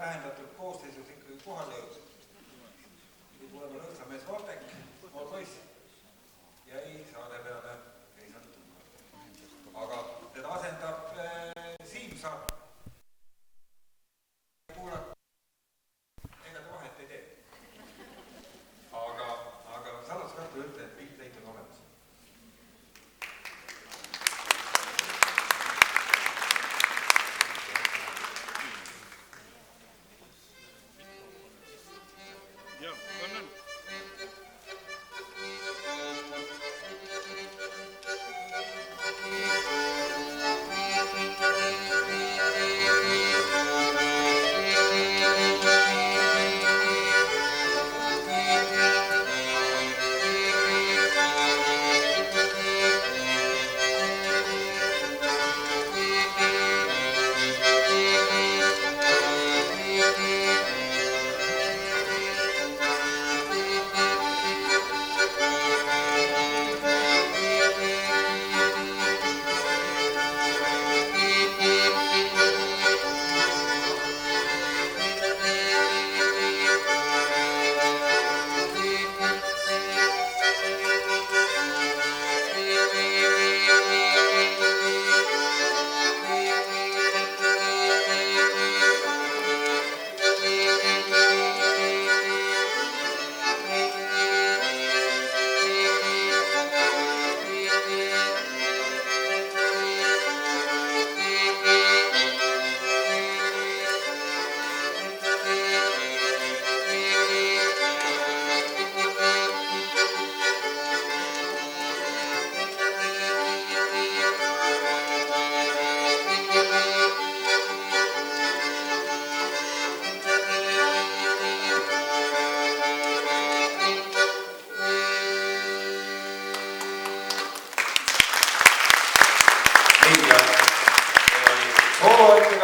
vähendatud koosseisus ikkagi kohale jõudnud. Tuleme Lõõtsa mees Voltek, noor poiss, jäi saare peale, ei saanud tulla. Aga teda asendab Siim Saar. Kuulata, ega ta vahet ei tee. Aga saladuskartu ütle, et pilt leid on olemas.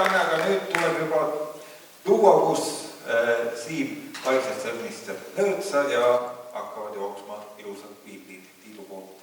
Aga nüüd tuleb juba tuua, kus Siim vaikselt sõrnistab Lõõtsa ja hakkavad jooksma ilusad piiblid Tiidu poolt.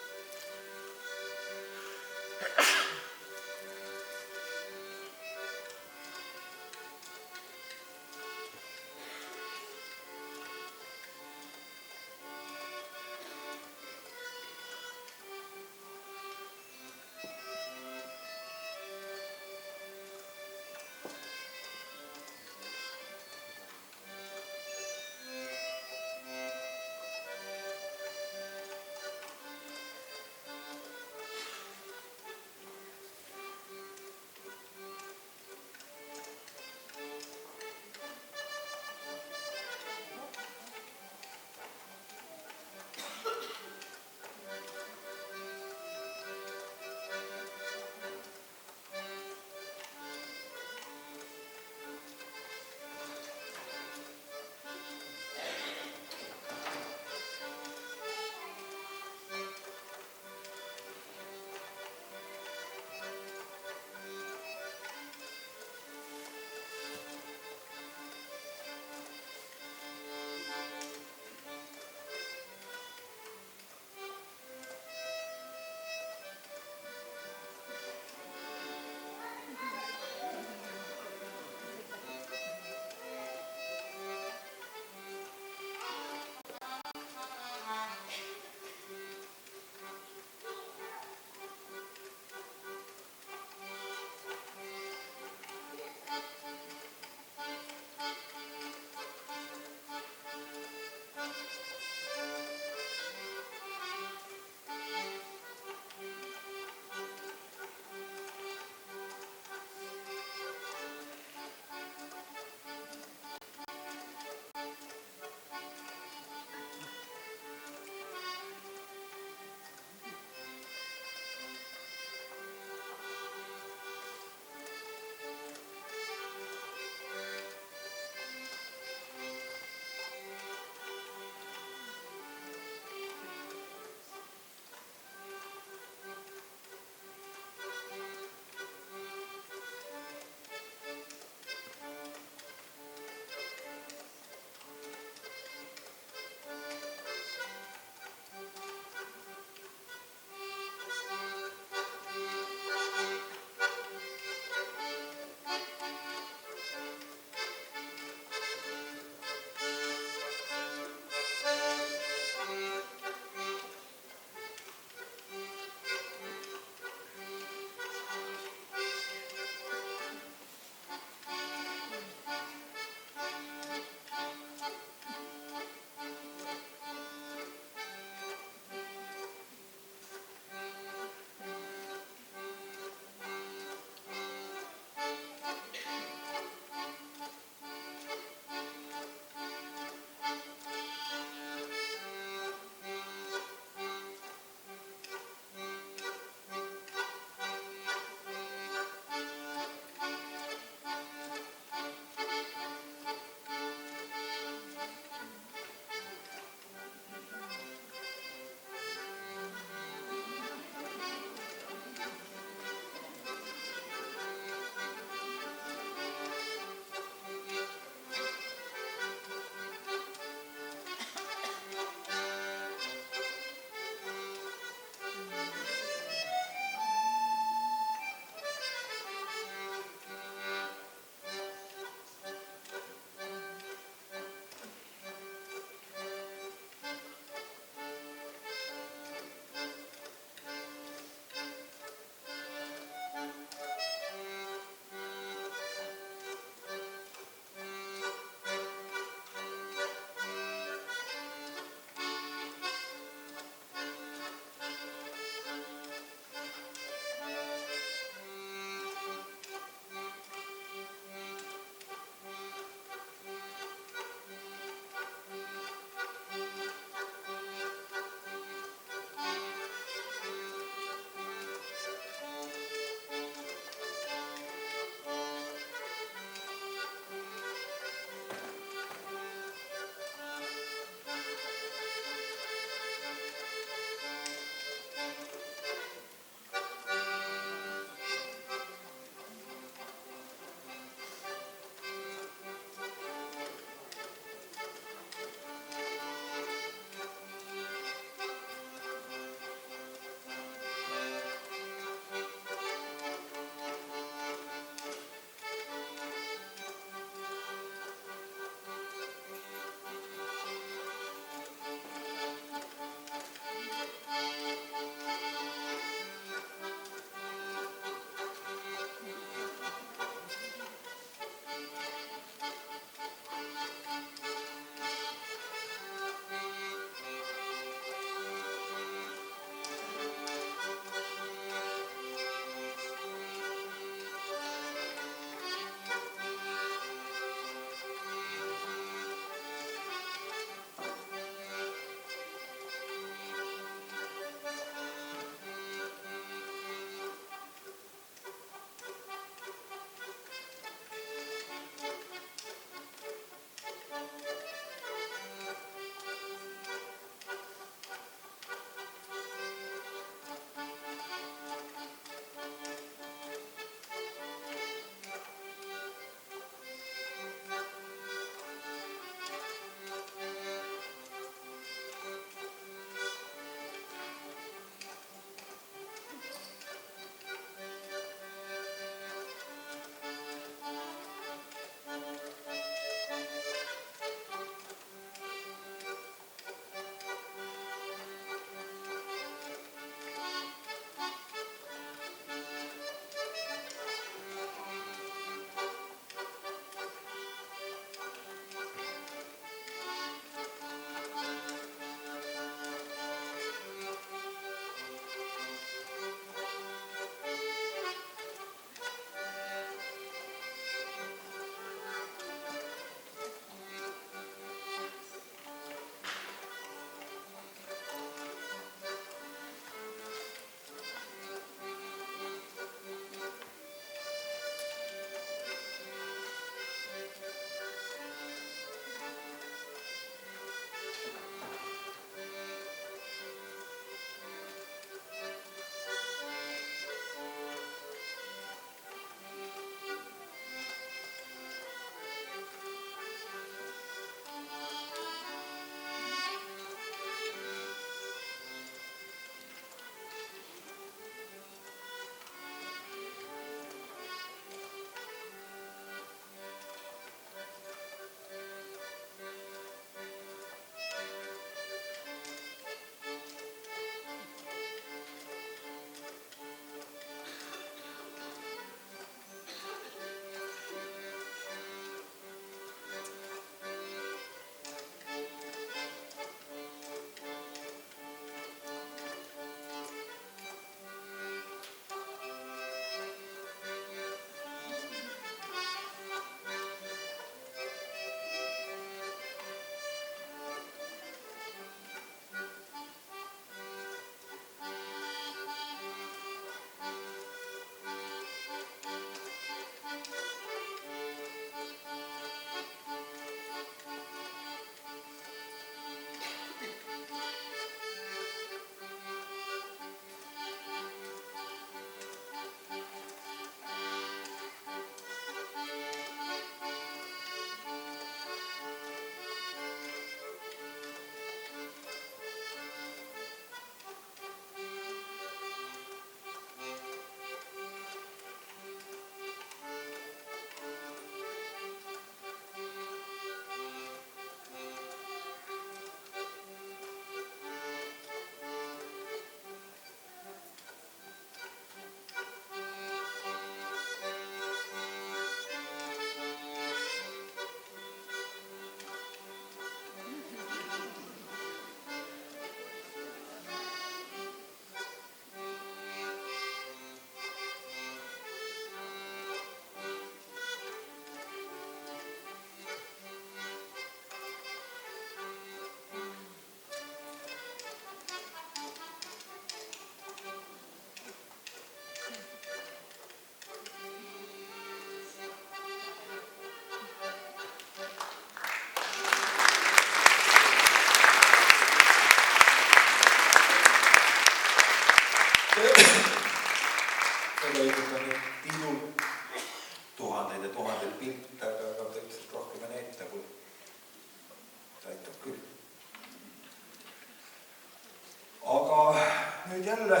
jälle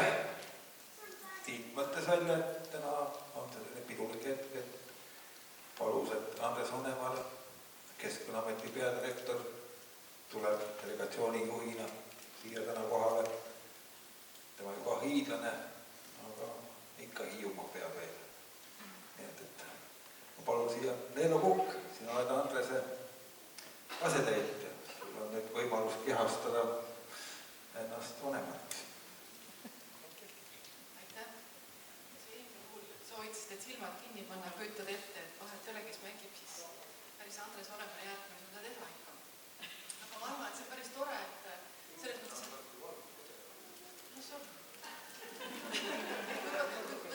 Tiit mõttes välja, et täna on selline pidulik hetk, et palus, et Andres Onemaal, Keskkonnaameti peadirektor, tuleb delegatsiooni juhina siia täna kohale. Tema juba hiidlane, aga ikka Hiiumaa peab veel. Nii et ma palun siia Leelo Kukk, sina oled Andrese asetäitja. Sul on nüüd võimalus kehastada ennast Onemalt. Aitäh. See eelmine puhul soovitasite, et silmad kinni panna, kujutad ette, et vahet ei ole, kes mängib, siis päris Andres Onemale jäätme seda teha ikka. Aga ma arvan, et see on päris tore, et selles mõttes, et no see on. Võib-olla vettake.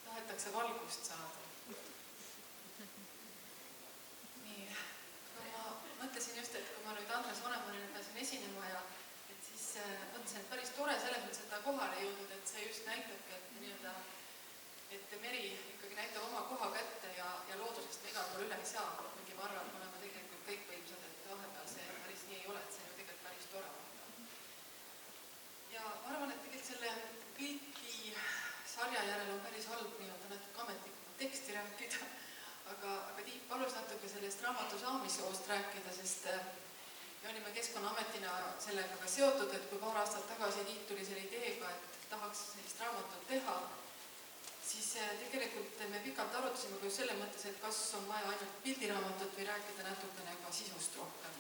Tahetakse valgust saada. Nii, no ma mõtlesin just, et kui ma nüüd Andres Onemalile pääsin esinema ja et siis mõtlesin, et päris tore selles mõttes, et ta kohale jõudnud, et see just näitabki, et nii-öelda, et meri ikkagi näitab oma koha kätte ja loodusest me igal pool üle ei saa. Mingi ma arvan, et me oleme tegelikult kõik võimsad, et vahepeal see päris nii ei ole, et see on ju tegelikult päris tore. Ja ma arvan, et tegelikult selle pildi sarja järel on päris halb nii-öelda natuke ametlikult teksti rääkida, aga Tiit palus natuke sellest raamatu saamissoost rääkida, sest me olime Keskkonnaametina sellega ka seotud, et kui paar aastat tagasi Tiit tuli selle ideega, et tahaks sellist raamatut teha, siis tegelikult me pikalt arutasime ka selle mõttes, et kas on vaja ainult pildiraamatut või rääkida natukene ka sisust rohkem.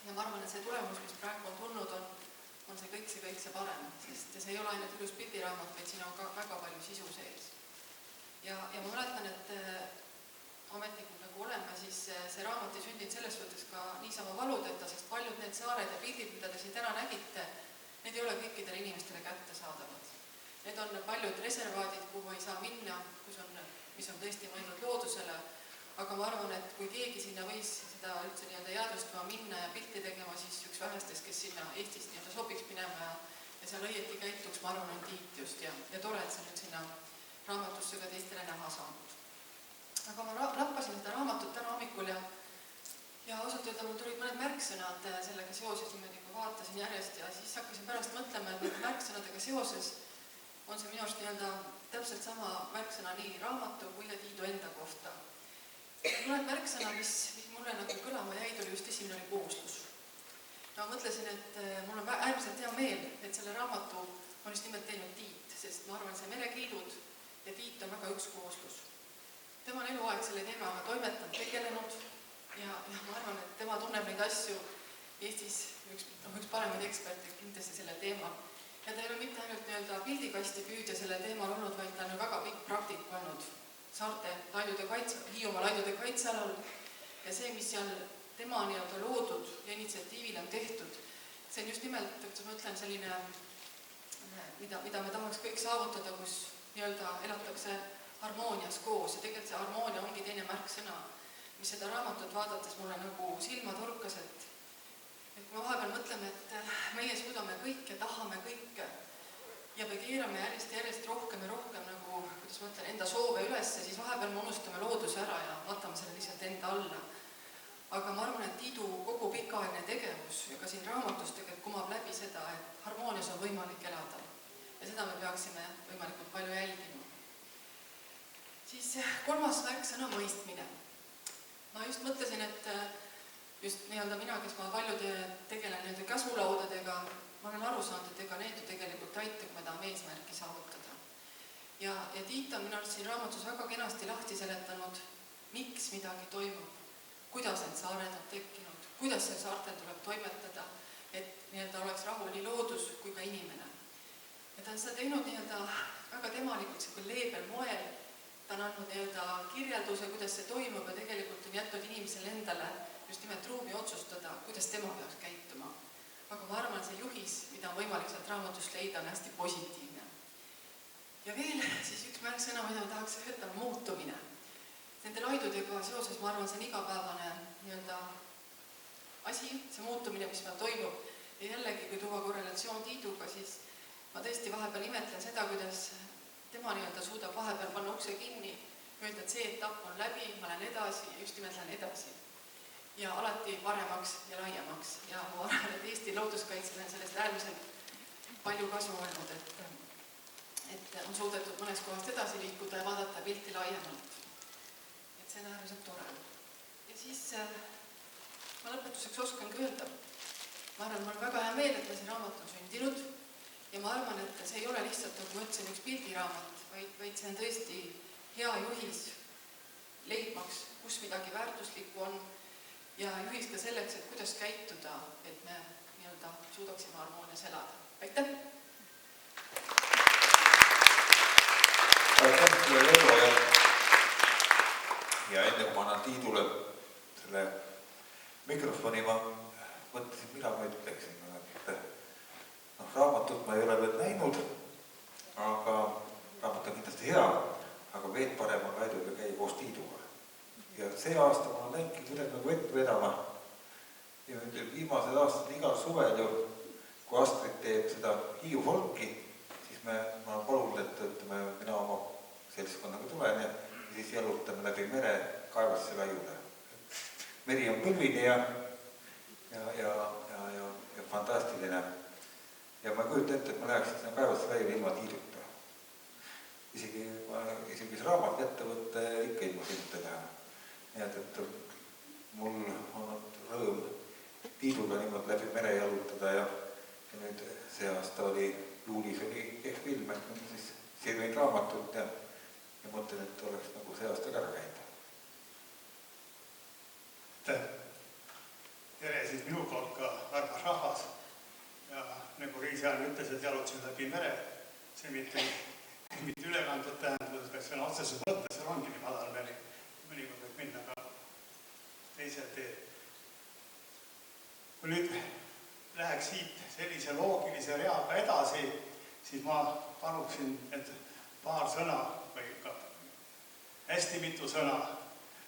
Ja ma arvan, et see tulemus, mis praegu on tulnud, on see kõik parem, sest see ei ole ainult ilus pildiraamat, vaid siin on ka väga palju sisu sees. Ja ma mäletan, et ametnikud nagu oleme, siis see raamat ei sündinud selles suhtes ka niisama valudeta, sest paljud need saared ja pildid, mida te siin täna nägite, need ei ole kõikidele inimestele kättesaadavad. Need on paljud reservaadid, kuhu ei saa minna, mis on tõesti mõeldud loodusele, aga ma arvan, et kui keegi sinna võis seda üldse nii-öelda jäädvustama minna ja pilti tegema, siis üks vähestest, kes sinna Eestist nii-öelda sobiks minema ja seal õieti käituks, ma arvan, on Tiit just ja tore, et see nüüd sinna raamatusse ka teistele näha saanud. Aga ma rappasin seda raamatut täna hommikul ja ausalt öelda mul tulid mõned märksõnad sellega seoses, niimoodi kui vaatasin järjest ja siis hakkasin pärast mõtlema, et nende märksõnadega seoses on see minu arust nii-öelda täpselt sama märksõna nii raamatu kui ka Tiidu enda kohta. Mõned märksõna, mis mulle nagu kõlama jäid, oli just esimene oli kooslus. No ma mõtlesin, et mul on äärmiselt hea meel, et selle raamatu on just nimelt teinud Tiit, sest ma arvan, see Merekiidud ja Tiit on väga üks kooslus. Tema on eluaeg selle teemaga toimetanud, tegelenud ja ma arvan, et tema tunneb neid asju Eestis üks paremaid eksperte kindlasti selle teema. Ja ta ei ole mitte ainult nii-öelda pildikasti püüdja selle teemal olnud, vaid ta on ju väga pikk praktik olnud saarte laidude kaitse, Hiiumaa laidude kaitsealal ja see, mis seal tema nii-öelda loodud ja initsiatiivil on tehtud, see on just nimelt, kuidas ma ütlen, selline, mida me tahaks kõik saavutada, kus nii-öelda elatakse harmoonias koos ja tegelikult see harmoonia ongi teine märksõna, mis seda raamatut vaadates mulle nagu silma torkas, et me vahepeal mõtleme, et meie suudame kõik ja tahame kõike ja me keerame järjest rohkem ja rohkem nagu, kuidas ma ütlen, enda soove ülesse, siis vahepeal me unustame looduse ära ja matame selle lihtsalt enda alla. Aga ma arvan, et Tiidu kogu pikaaegne tegevus ja ka siin raamatus tegelikult kumab läbi seda, et harmoonias on võimalik elada ja seda me peaksime võimalikult palju jälgima. Siis kolmas märksõna mõistmine. Ma just mõtlesin, et just nii-öelda mina, kes ma palju tegelen nende käsulaudadega, ma olen aru saanud, et ega need ju tegelikult aita, kui me tahame eesmärki saavutada. Ja Tiit on minu arust siin raamatus väga kenasti lahti seletanud, miks midagi toimub, kuidas need saared on tekkinud, kuidas see saartel tuleb toimetada, et nii-öelda oleks rahul nii loodus kui ka inimene. Ja ta on seda teinud nii-öelda väga temalikult selline leebel moel. Ta on andnud nii-öelda kirjelduse, kuidas see toimub ja tegelikult on jätnud inimesele endale just nimelt ruumi otsustada, kuidas tema peaks käituma. Aga ma arvan, see juhis, mida on võimalik sealt raamatust leida, on hästi positiivne. Ja veel siis üks märksõna, mida ma tahaks öelda, muutumine. Nende laidudega seoses, ma arvan, see on igapäevane nii-öelda asi, see muutumine, mis meil toimub. Ja jällegi, kui tuua korrelatsioon Tiiduga, siis ma tõesti vahepeal imetlen seda, kuidas tema nii-öelda suudab vahepeal panna ukse kinni, öelda, et see etapp on läbi, ma lähen edasi ja just nimelt lähen edasi. ja alati paremaks ja laiemaks. Ja ma arvan, et Eesti looduskaitsel on sellest äärmiselt palju kasu olnud, et on suudetud mõnes kohast edasi liikuda ja vaadata pilti laiemalt. Et see on äärmiselt tore. Ja siis ma lõpetuseks oskangi öelda, ma arvan, mul on väga hea meel, et see raamat on sündinud ja ma arvan, et see ei ole lihtsalt, nagu ma ütlesin, üks pildiraamat, vaid see on tõesti hea juhis leidmaks, kus midagi väärtuslikku on ja juhis ka selleks, et kuidas käituda, et me nii-öelda suudaksime harmoonias elada. Aitäh! Aitäh, Leedo! Ja enne kui ma annan Tiidule selle mikrofoni, ma mõtlesin, mida ma ütleksin. Raamatut ma ei ole veel näinud, aga raamat on kindlasti hea, aga veel parem on väidud ja käia koos Tiiduga. Ja see aasta ma olen läinudki kuidagi nagu ette vedama. Ja viimased aastad igal suvel ju, kui Astrid teeb seda Hiiu folki, siis ma olen palunud, et mina oma seltskonnaga tulen ja siis jalutame läbi mere Kaevasse Väiule. Meri on põlvini ja fantastiline. Ja ma kujutan ette, et ma läheksin sinna Kaevasse Väiule ilma Tiiduta. Isegi see raamat kätte võtta ikka ilma silte teha. Nii et mul on rõõm Tiiduga niimoodi läbi mere jalutada ja nüüd see aasta oli, juulis oli ehk film, et ma siis sirvein raamatut ja mõtlen, et oleks nagu see aasta ka ära käinud. Tere siis minu poolt ka armas rahvas ja nagu Riisiaan ütles, et jalutasin läbi mere, see mitte ülekantud tähendus, vaid see on otseses mõttes, see ongi nii madal meri, mõnikord võib minna ka teisel teel. Kui nüüd läheks siit sellise loogilise reaga edasi, siis ma paluksin, et paar sõna või ka hästi mitu sõna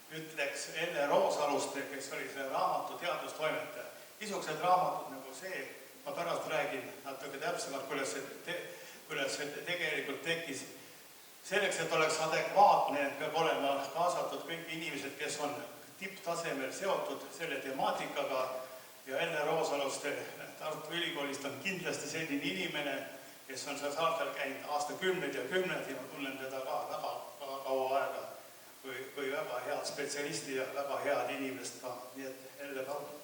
ütleks Elle Roosaluste, kes oli selle raamatu teadustoimetaja. Niisugused raamatud nagu see, ma pärast räägin natuke täpsemalt, kuidas see tegelikult tekkis. Selleks, et oleks adekvaatne, peab olema kaasatud kõik inimesed, kes on tipptasemel seotud selle temaatikaga ja Elle Roosaluste Tartu Ülikoolist on kindlasti selline inimene, kes on seal saartel käinud aastakümneid ja kümneid ja ma tunnen teda ka väga kaua aega kui väga head spetsialisti ja väga head inimest ka. Nii et Elle palun.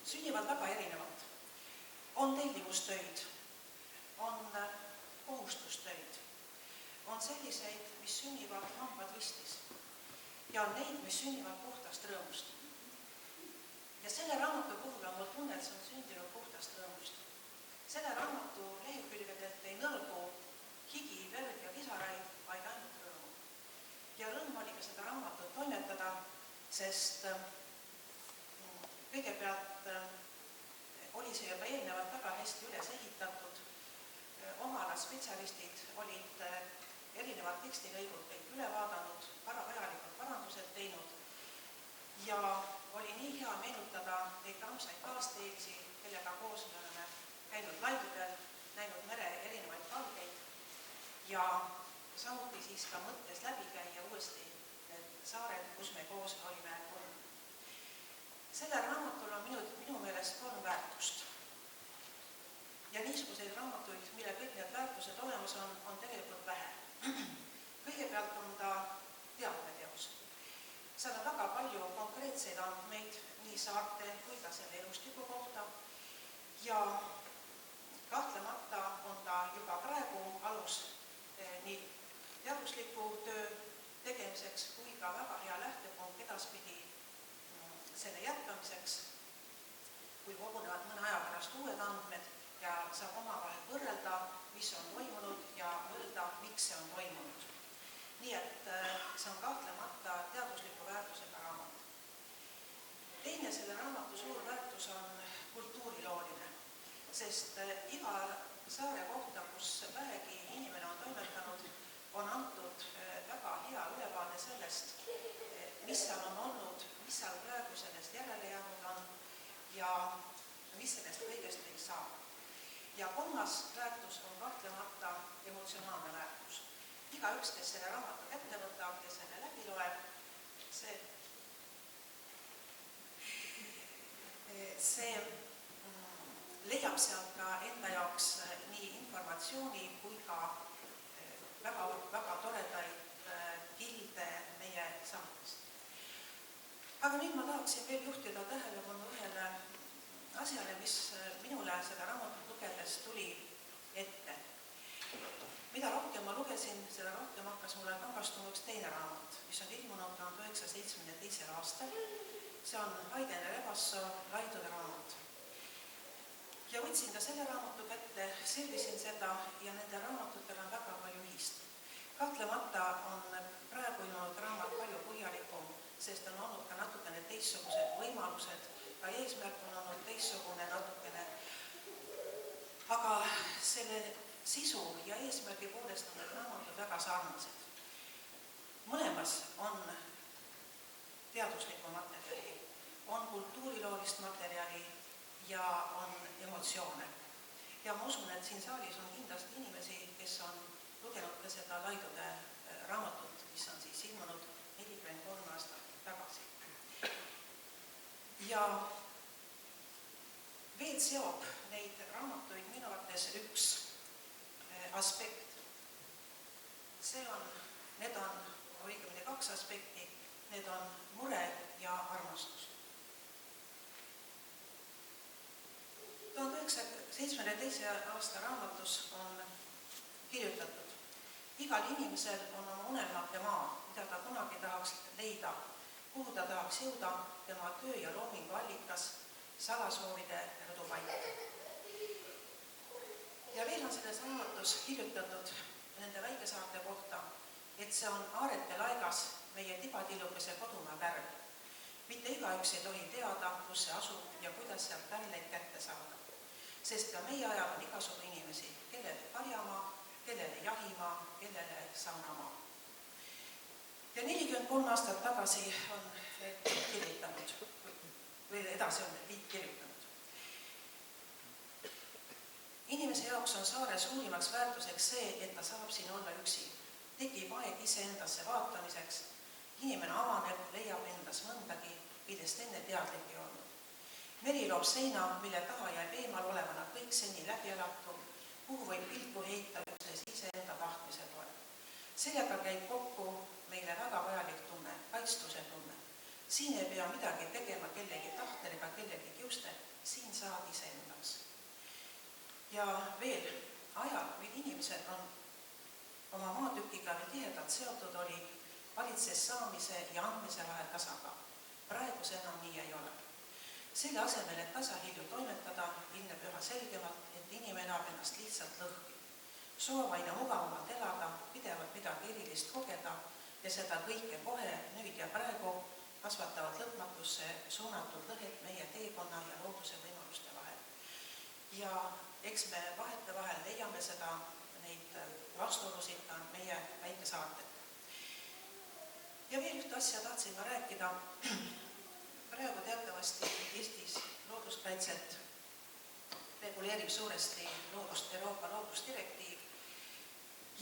Sünnivad väga erinevad. On tellimustöid, on kohustustöid, on selliseid, mis sünnivad hambad ristis ja on neid, mis sünnivad puhtast rõõmust. Ja selle raamatu puhul on mul tunne, et see on sündinud puhtast rõõmust. Selle raamatu lehekülgedelt ei nõrgu higi, verd ja pisaraid, vaid ainult rõõmu. Ja rõõm oli ka seda raamatut toimetada, sest kõigepealt oli see juba eelnevalt väga hästi üles ehitatud. Omala spetsialistid olid erinevad tekstilõigud kõik üle vaadanud, vajalikud parandused teinud ja oli nii hea meenutada neid ramsaid kaasteelisi, kellega koos me oleme käinud laidudel, näinud mere erinevaid kalgeid ja samuti siis ka mõttes läbi käia uuesti need saared, kus me koos olime olnud. Selle raamatul on minu meelest 3 väärtust. Ja niisuguseid raamatuid, mille kõik need väärtused olemas on tegelikult vähe. Kõigepealt on ta teadmeteos. Seal on väga palju konkreetseid andmeid nii saarte kui ka selle elustiku kohta. Ja kahtlemata on ta juba praegu alus nii teadusliku töö tegemiseks kui ka väga hea lähtepunkt edaspidi selle jätkamiseks, kui kogunevad mõne aja pärast uued andmed ja saab omavahel võrrelda, mis on toimunud ja mõelda, miks see on toimunud. Nii et see on kahtlemata teadusliku väärtusega raamat. Teine selle raamatu suur väärtus on kultuurilooline, sest iga saare kohta, kus vähegi inimene on toimetanud, on antud väga hea ülevaade sellest, mis seal on olnud, mis seal praegu sellest järele jäänud on ja mis sellest kõigest võiks saada. Ja kolmas väärtus on kahtlemata emotsionaalne väärtus. Igaüks, kes selle raamatu kätte võtab ja selle läbi loeb, see leiab sealt ka enda jaoks nii informatsiooni kui ka väga toredaid kilde meie saatest. Aga nüüd ma tahaksin veel juhtida tähelepanu ühele asjale, mis minule seda raamatut lugedes tuli ette. Mida rohkem ma lugesin, seda rohkem hakkas mulle kangastuma üks teine raamat, mis on ilmunud 1972. aastal. See on Haydn ja Levassoo Laidude raamat. Ja võtsin ka selle raamatu kätte, selvisin seda ja nende raamatutega on väga palju ühist. Kahtlemata on praegu ilmunud raamat palju põhjalikum, sest on olnud ka natukene teistsugused võimalused, ka eesmärk on olnud teistsugune natukene. Aga selle sisu ja eesmärgi poolest on need raamatud väga sarnased. Mõlemas on teaduslikku materjali, on kultuuriloolist materjali ja on emotsioone. Ja ma usun, et siin saalis on kindlasti inimesi, kes on lugenud ka seda Laidude raamatut, mis on siis ilmunud 43 aastat tagasi. Ja veel seob neid raamatuid minu arvates üks aspekt. Need on õigemini kaks aspekti, need on mure ja armastus. 1972. aasta raamatus on kirjutatud: igal inimesel on oma unelmate maa, mida ta kunagi tahaks leida, kuhu ta tahaks jõuda, tema töö ja loomingu allikas, salasoovide rõdupaik. Ja veel on selles raamatus kirjutatud nende väikesaarte kohta, et see on aarete laigas meie tibatillukese kodumaa pärl. Mitte igaüks ei tohi teada, kus see asub ja kuidas sealt pärleid kätte saada. Sest ka meie ajal on igasugu inimesi, kellele karjamaa, kellele jahimaa, kellele saunamaa. Ja 43 aastat tagasi on kirjutanud, või edasi on Liit kirjutanud. Inimese jaoks on saare suurimaks väärtuseks see, et ta saab siin olla üksi. Tekib aeg iseendasse vaatamiseks. Inimene avaneb, leiab endas mõndagi, millest enne teadlik ei olnud. Meri loob seina, mille taha jääb eemal olevana kõik seni läbi elatu, kuhu võib pilku heita üksnes iseenda tahtmise toel. Sellega käib kokku meile väga vajalik tunne, kaitstuse tunne. Siin ei pea midagi tegema kellegi tahtel ega kellegi kiuste, siin saad iseendaks. Ja veel, ajal, mil inimesed on oma maatükiga tihedalt seotud, oli valitses saamise ja andmise vahel tasakaal. Praegu see enam nii ei ole. Selle asemel, et tasahilju toimetada, ilmneb üha selgemalt, et inimene elab ennast lihtsalt lõhki. Soov aina mugavamalt elada, pidevalt midagi erilist kogeda ja seda kõike kohe, nüüd ja praegu kasvatavad lõpmatusse suunatud lõhed meie teekonna ja looduse võimaluste vahel. Ja eks me vahetevahel leiame seda, neid vastuolusid ka meie väikesaartel. Ja veel ühte asja tahtsin ma rääkida. Praegu teatavasti Eestis looduskaitset reguleerib suuresti Euroopa loodusdirektiiv.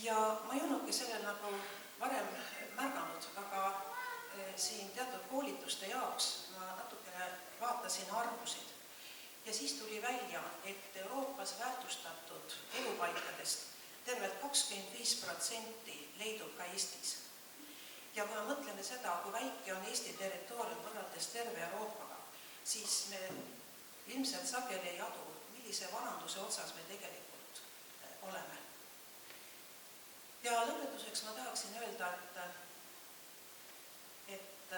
Ja ma ei olnudki sellel nagu varem märganud, aga siin teatud koolituste jaoks ma natukene vaatasin arvusid. Ja siis tuli välja, et Euroopas väärtustatud elupaikadest tervelt 25% leidub ka Eestis. Ja kui me mõtleme seda, kui väike on Eesti territoorium võrreldes terve Euroopaga, siis me ilmselt sageli ei adu, millise varanduse otsas me tegelikult oleme. Ja lõpetuseks ma tahaksin öelda, et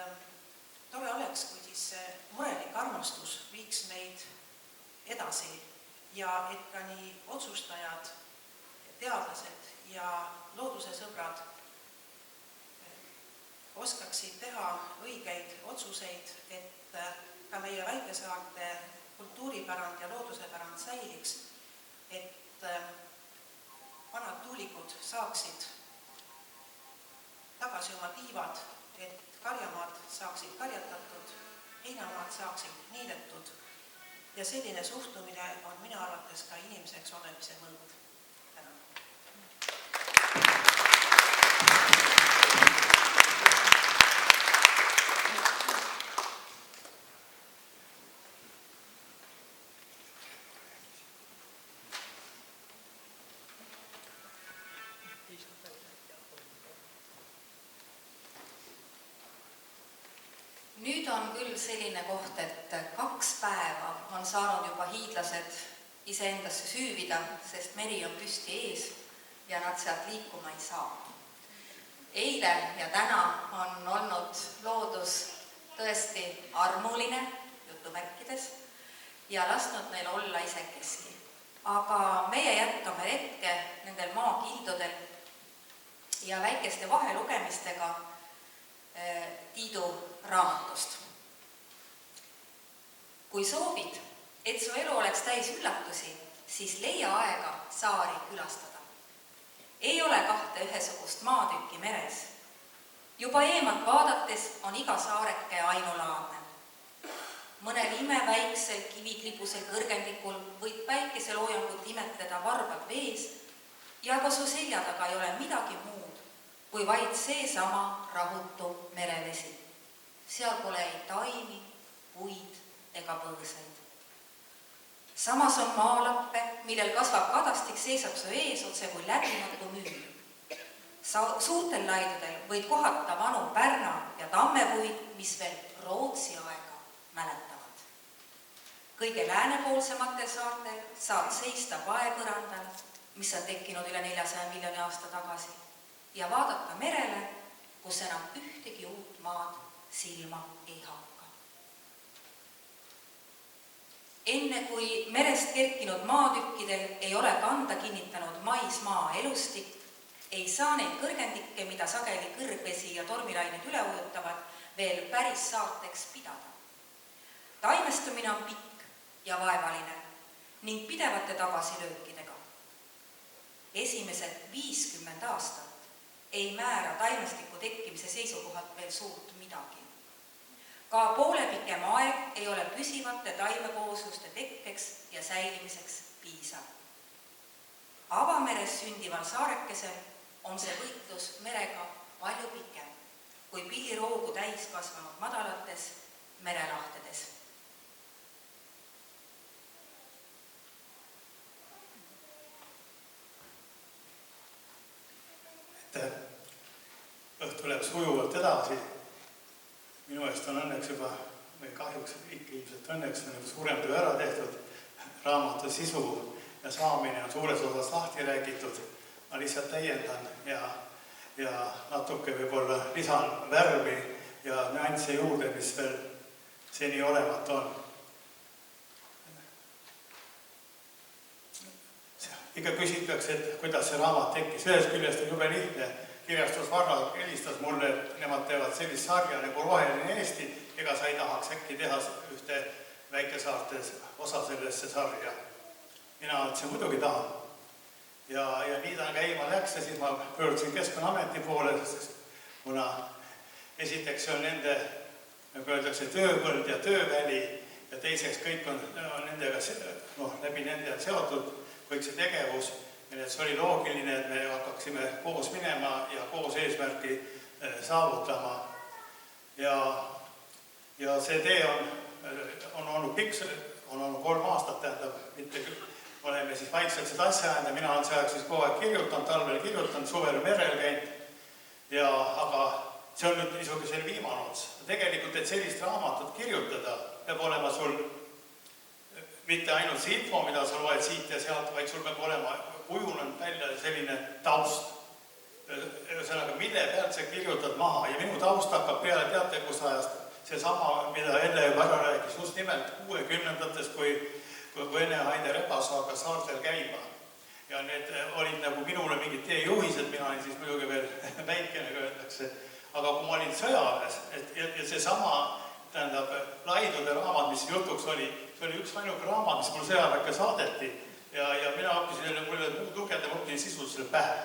tore oleks, kui siis murelik armastus viiks meid edasi ja et ka nii otsustajad, teadlased ja looduse sõbrad oskaksid teha õigeid otsuseid, et ka meie väikesaarte kultuuripärand ja loodusepärand säiliks, et vanad tuulikud saaksid tagasi oma tiivad, et karjamaad saaksid karjatatud, heinamaad saaksid niidetud ja selline suhtumine on minu arvates ka inimeseks olemise mõõt. Nüüd on küll selline koht, et 2 päeva on saanud juba hiidlased iseendasse süüvida, sest meri on püsti ees ja nad sealt liikuma ei saa. Eile ja täna on olnud loodus tõesti armuline, jutumärkides, ja lasknud neil olla isekeski. Aga meie jätkame hetke nendel maakildudel ja väikeste vahelugemistega Tiidu raamatust. Kui soovid, et su elu oleks täis üllatusi, siis leia aega saari külastada. Ei ole 2 ühesugust maatükki meres. Juba eemalt vaadates on iga saareke ainulaadne. Mõnel imeväiksel kiviklibusel kõrgendikul võid päikeseloojangut imetleda varbad vees ja ka su selja taga ei ole midagi muud kui vaid seesama rahutu merevesi. Seal pole ei taimi, puid ega põõsaid. Samas on maalappe, millel kasvab kadastik, seisab su ees otse kui läbimatu müür. Suurtel laidudel võid kohata vanu pärna ja tammepuid, mis veel Rootsi aega mäletavad. Kõige läänepoolsematel saartel saad seista paepõrandal, mis on tekkinud üle 400 miljoni aasta tagasi, ja vaadata merele, kus enam ühtegi uut maad silma ei hakka. Enne kui merest kerkinud maatükkidel ei ole kanda kinnitanud maismaa elustik, ei saa neid kõrgendikke, mida sageli kõrgvesi ja tormilained üle ujutavad, veel päris saarteks pidada. Taimestumine on pikk ja vaevaline ning pidevate tagasilöökidega. Esimesed 50 aastat ei määra taimestiku tekkimise seisukohalt veel suurt midagi. Ka poole pikem aeg ei ole püsivate taimekoosluste tekkeks ja säilimiseks piisav. Avameres sündival saarekesel on see võitlus merega palju pikem kui pilliroogu täis kasvanud madalates merelahtedes. Õhtu läheb sujuvalt edasi. Minu eest on õnneks juba, või kahjuks ilmselt õnneks on juba suurem töö ära tehtud. Raamatu sisu ja saamine on suures osas lahti räägitud. Ma lihtsalt täiendan ja natuke võib-olla lisan värvi ja nüansse juurde, mis veel seni olemata on. Ikka küsitakse, et kuidas see raamat tekkis. Ühest küljest on jube lihtne. Kirjastus Varra helistas mulle, et nemad teevad sellist sarja nagu Roheline Eesti, ega sa ei tahaks äkki teha ühte väikesaartes osa sellesse sarja. Mina ütlesin, muidugi tahan. Ja nii ta käima läks ja siis ma pöördusin Keskkonnaameti poole, sest kuna esiteks see on nende, nagu öeldakse, tööpõld ja tööväli ja teiseks kõik on nendega, läbi nende seotud kõik see tegevus, et see oli loogiline, et me hakkaksime koos minema ja koos eesmärki saavutama. Ja see tee on olnud pikk, on olnud 3 aastat, tähendab, mitte oleme siis vaikselt seda asja ajanud ja mina olen see aeg siis kogu aeg kirjutanud, talvel kirjutanud, suvel merel käinud. Aga see on nüüd niisugusel viimane ots. Tegelikult, et sellist raamatut kirjutada, peab olema sul mitte ainult see info, mida sa loed siit ja sealt, vaid sul peab olema kujunenud välja selline taust. Ühesõnaga, mille pealt sa kirjutad maha ja minu taust hakkab peale teate, kus ajast seesama, mida Elle juba ära rääkis, just nimelt 60-ndates, kui Vene Haide Rebas hakkas saartel käima. Ja need olid nagu minule mingid teejuhised, mina olin siis muidugi veel väikene, kui öeldakse. Aga kui ma olin sõjaväes ja seesama tähendab, Laidude raamat, mis jutuks oli, see oli üks ainuke raamat, mis mul sõjaväkke saadeti ja mina õppisin, mulle lugeda, ma õppisin sisuliselt pähe.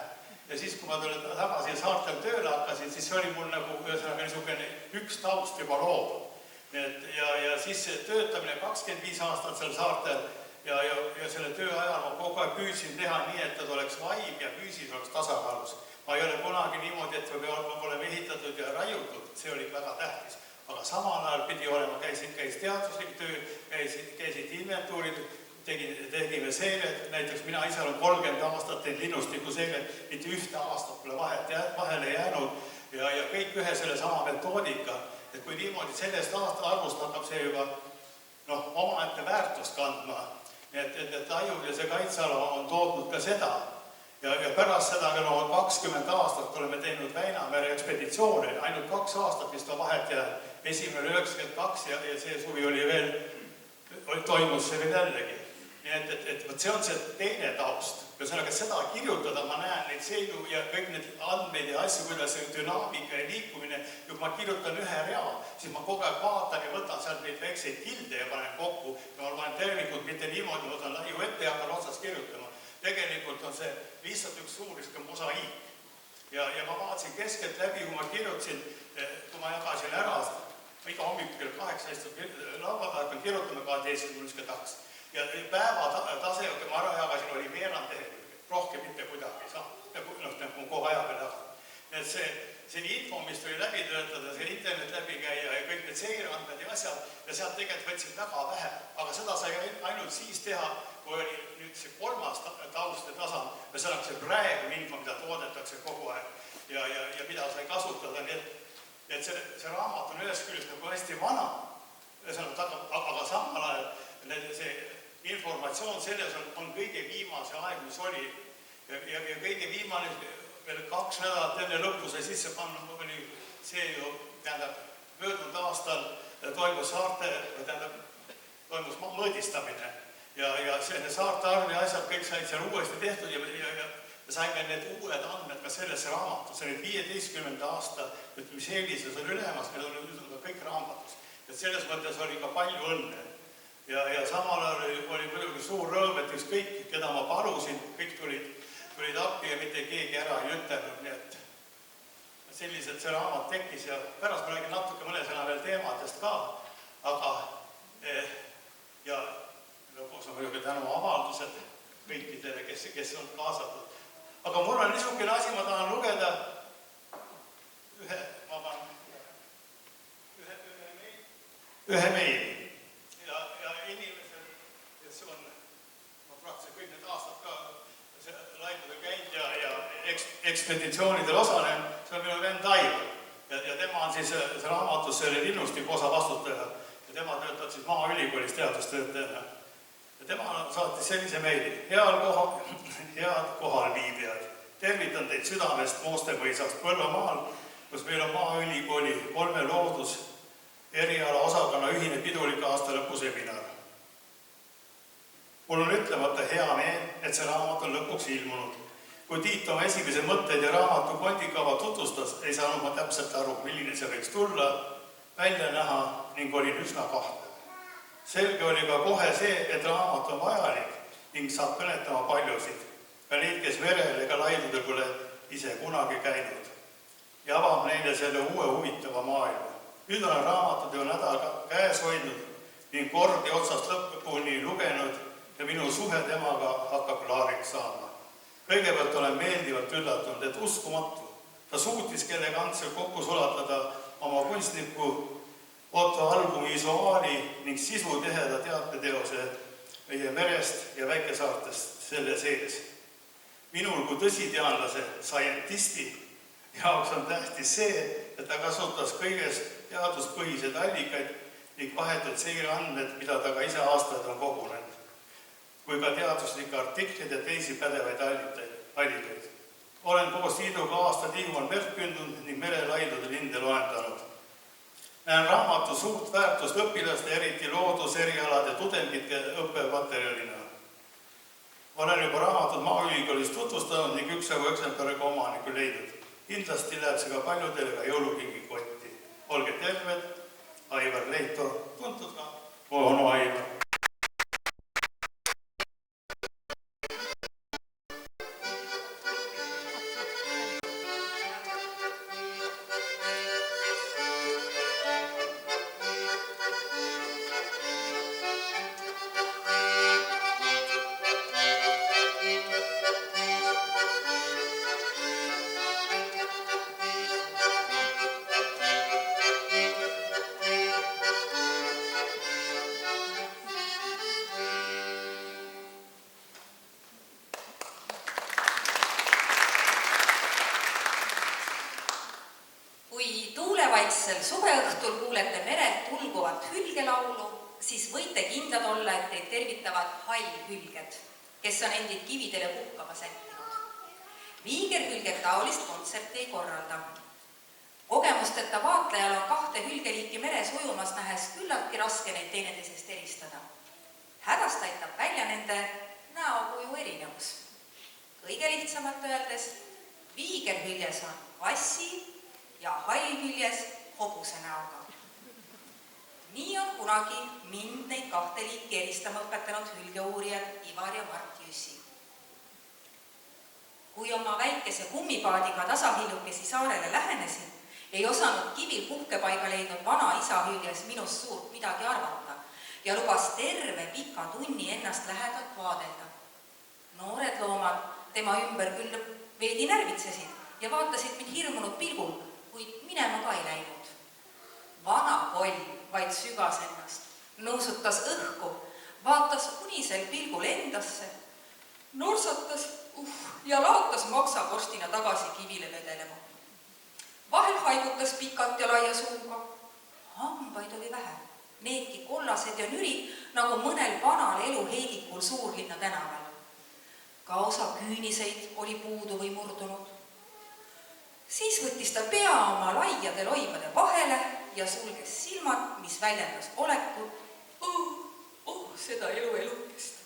Ja siis, kui ma tulin tagasi saartel tööle hakkasin, siis see oli mul nagu ühesõnaga niisugune üks taust juba loodud. Ja siis töötamine 25 aastat seal saartel ja selle töö ajal ma kogu aeg püüdsin teha nii, et ta oleks vaim ja füüsis oleks tasakaalus. Ma ei ole kunagi niimoodi, et me oleme ehitatud ja raiutud, see oli väga tähtis. Aga samal ajal pidi olema, käis teaduslik töö, käisid inventuurid, tegime seired, näiteks mina ise olen 30 aastat teinud linnustiku seired, mitte ühte aastat pole vahele jäänud ja kõik ühe selle sama metoodika, et kui niimoodi sellest arvust hakkab see juba omaette väärtust kandma, et laiud ja see kaitseala on toodnud ka seda ja pärast seda 20 aastat oleme teinud Väinamere ekspeditsioone, ainult 2 aastat vist on vahet jäänud, esimene 92 ja see suvi oli veel, toimus see veel jällegi. Nii et see on see teine taust. Ühesõnaga, seda kirjutada, ma näen neid seidu ja kõik need andmeid ja asju, kuidas see dünaamika ja liikumine, kui ma kirjutan ühe rea, siis ma kogu aeg vaatan ja võtan sealt neid väikseid kilde ja panen kokku ja ma panen tervikud mitte niimoodi, ma võtan laiu ette ja hakkan otsast kirjutama. Tegelikult on see lihtsalt üks suuriske mosaiik. Ja ma vaatasin keskelt läbi, kui ma kirjutasin, kui ma jagasin ära, iga hommik kell 8 lauad hakkan kirjutama 12 taks. Ja päeva tase, kui ma ära jagasin, oli veerand lehekülge, rohkem mitte kuidagi ei saa, nagu kogu aja peal taha. Et see info, mis tuli läbi töötada, see internet läbi käia ja kõik need seireandmed ja asjad, ja sealt tegelikult võtsin väga vähe, aga seda sai ainult siis teha, kui oli nüüd see 3. tauste tasand, või see oleks see praegu info, mida toodetakse kogu aeg ja mida sai kasutada, nii et see raamat on ühest küljest nagu hästi vana, aga samal ajal see informatsioon selles on kõige viimase aeg, mis oli ja kõige viimane veel 2 nädalat enne lõppu sai sisse panna, oli see ju, tähendab, möödunud aastal toimus toimus mõõdistamine ja see saarte arv ja asjad kõik said seal uuesti tehtud ja saime need uued andmed ka sellesse raamatus, see oli 15. aasta, mis eelises on ülemas, need on kõik raamatus, et selles mõttes oli ka palju õnne. Ja samal ajal oli muidugi suur rõõm, et ükskõik, keda ma palusin, kõik tulid appi ja mitte keegi ära ei ütelnud, nii et selliselt see raamat tekkis ja pärast ma räägin natuke mõne sõna veel teemadest ka, aga ja lõpuks on muidugi tänu avaldused kõikidele, kes on kaasatud. Aga mul on niisugune asi, ma tahan lugeda ühe meili. Ekspeditsioonidel osalen, see on minu vend Aivar ja tema on siis see raamatus selle linnustiku osa vastutaja ja tema töötab siis Maaülikoolis teadustöötajana. Ja tema saatis sellise meili. Head kohal viibijad, tervitan teid südamest Moostemõisast Põlvamaal, kus meil on Maaülikooli 3 loodus eriala osakonna ühine pidulik aastalõpuseminar. Mul on ütlemata hea meel, et see raamat on lõpuks ilmunud. Kui Tiit oma esimese mõtteid ja raamatu kondikava tutvustas, ei saanud ma täpselt aru, milline see võiks tulla, välja näha ning olin üsna kahtlev. Selge oli ka kohe see, et raamat on vajalik ning saab kõnetama paljusid, ka neid, kes merel ega laidudel pole ise kunagi käinud ja avab neile selle uue huvitava maailma. Nüüd olen raamatud ju nädal käes hoidnud ning kordi otsast lõpuni lugenud ja minu suhe temaga hakkab klaariks saama. Kõigepealt olen meeldivalt üllatunud, et uskumatu. Ta suutis elegantselt kokku sulatada oma kunstniku Otto albumi visuaali ning sisutiheda teateteose meie merest ja väikesaartest selle sees. Minul kui tõsiteadlase scientisti jaoks on tähtis see, et ta kasutas kõiges teaduspõhiseid allikaid ning vahetult seireandmed, mida ta ka ise aastaid on kogunenud, kui ka teaduslike artiklid ja teisi pädevaid allikaid. Olen koos Tiiduga aastad Hiiumaal merd kündunud ning merelaidude linde loendanud. Näen raamatu suurt väärtust õpilaste, eriti loodus, erialade tudengite õppematerjalina. Olen juba raamatut Maaülikoolis tutvustanud ning üksagu eksemplariga omaniku leidnud. Kindlasti läheb see ka paljudele ka jõulukingikotti. Olge terved, Aivar Leito, tuntud ka onu Aivar. Suveõhtul kuulete merelt ulguvat hülgelaulu, siis võite kindlad olla, et teid tervitavad hallhülged, kes on endid kividele puhkama sättinud. Viigerhülged taolist kontserti ei korralda. Kogemusteta vaatlejal on 2 hülgeliiki meres ujumas nähes küllaltki raske neid teineteisest eristada. Hädast aitab välja nende näokuju erinevus. Kõige lihtsamalt öeldes, viigerhüljes on kassi ja hallhüljes hobuse näoga. Nii on kunagi mind neid 2 liiki eristama õpetanud hülgeuurijad Ivar ja Mart Jüssi. Kui oma väikese kummipaadiga tasahiljukesi saarele lähenesin, ei osanud kivil puhkepaiga leidnud vana isa hüljes minust suurt midagi arvata ja lubas terve pika tunni ennast lähedalt vaadelda. Noored loomad tema ümber küll veidi närvitsesid ja vaatasid mind hirmunud pilgul, kuid minema ka ei läinud. Vana koll vaid sügas ennast, nõusutas õhku, vaatas unisel pilgul endasse, norsatas ja laotas maksaporstina tagasi kivile vedelema. Vahel haigutas pikalt ja laia suuga. Hambaid oli vähe, needki kollased ja nürid, nagu mõnel vanal eluheidikul suurlinna tänaval. Ka osa küüniseid oli puudu või murdunud. Siis võttis ta pea oma laiade loibade vahele ja sulges silmad, mis väljendas olekut. Seda elukest.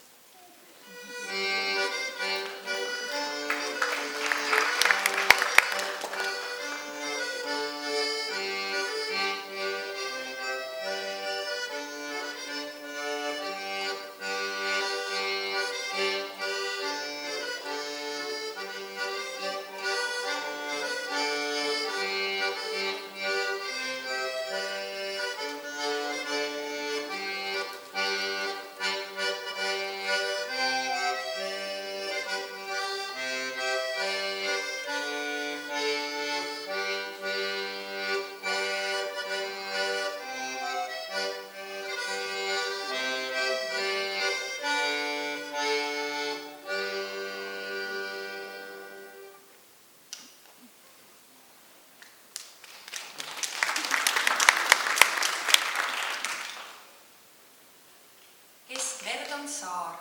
Saar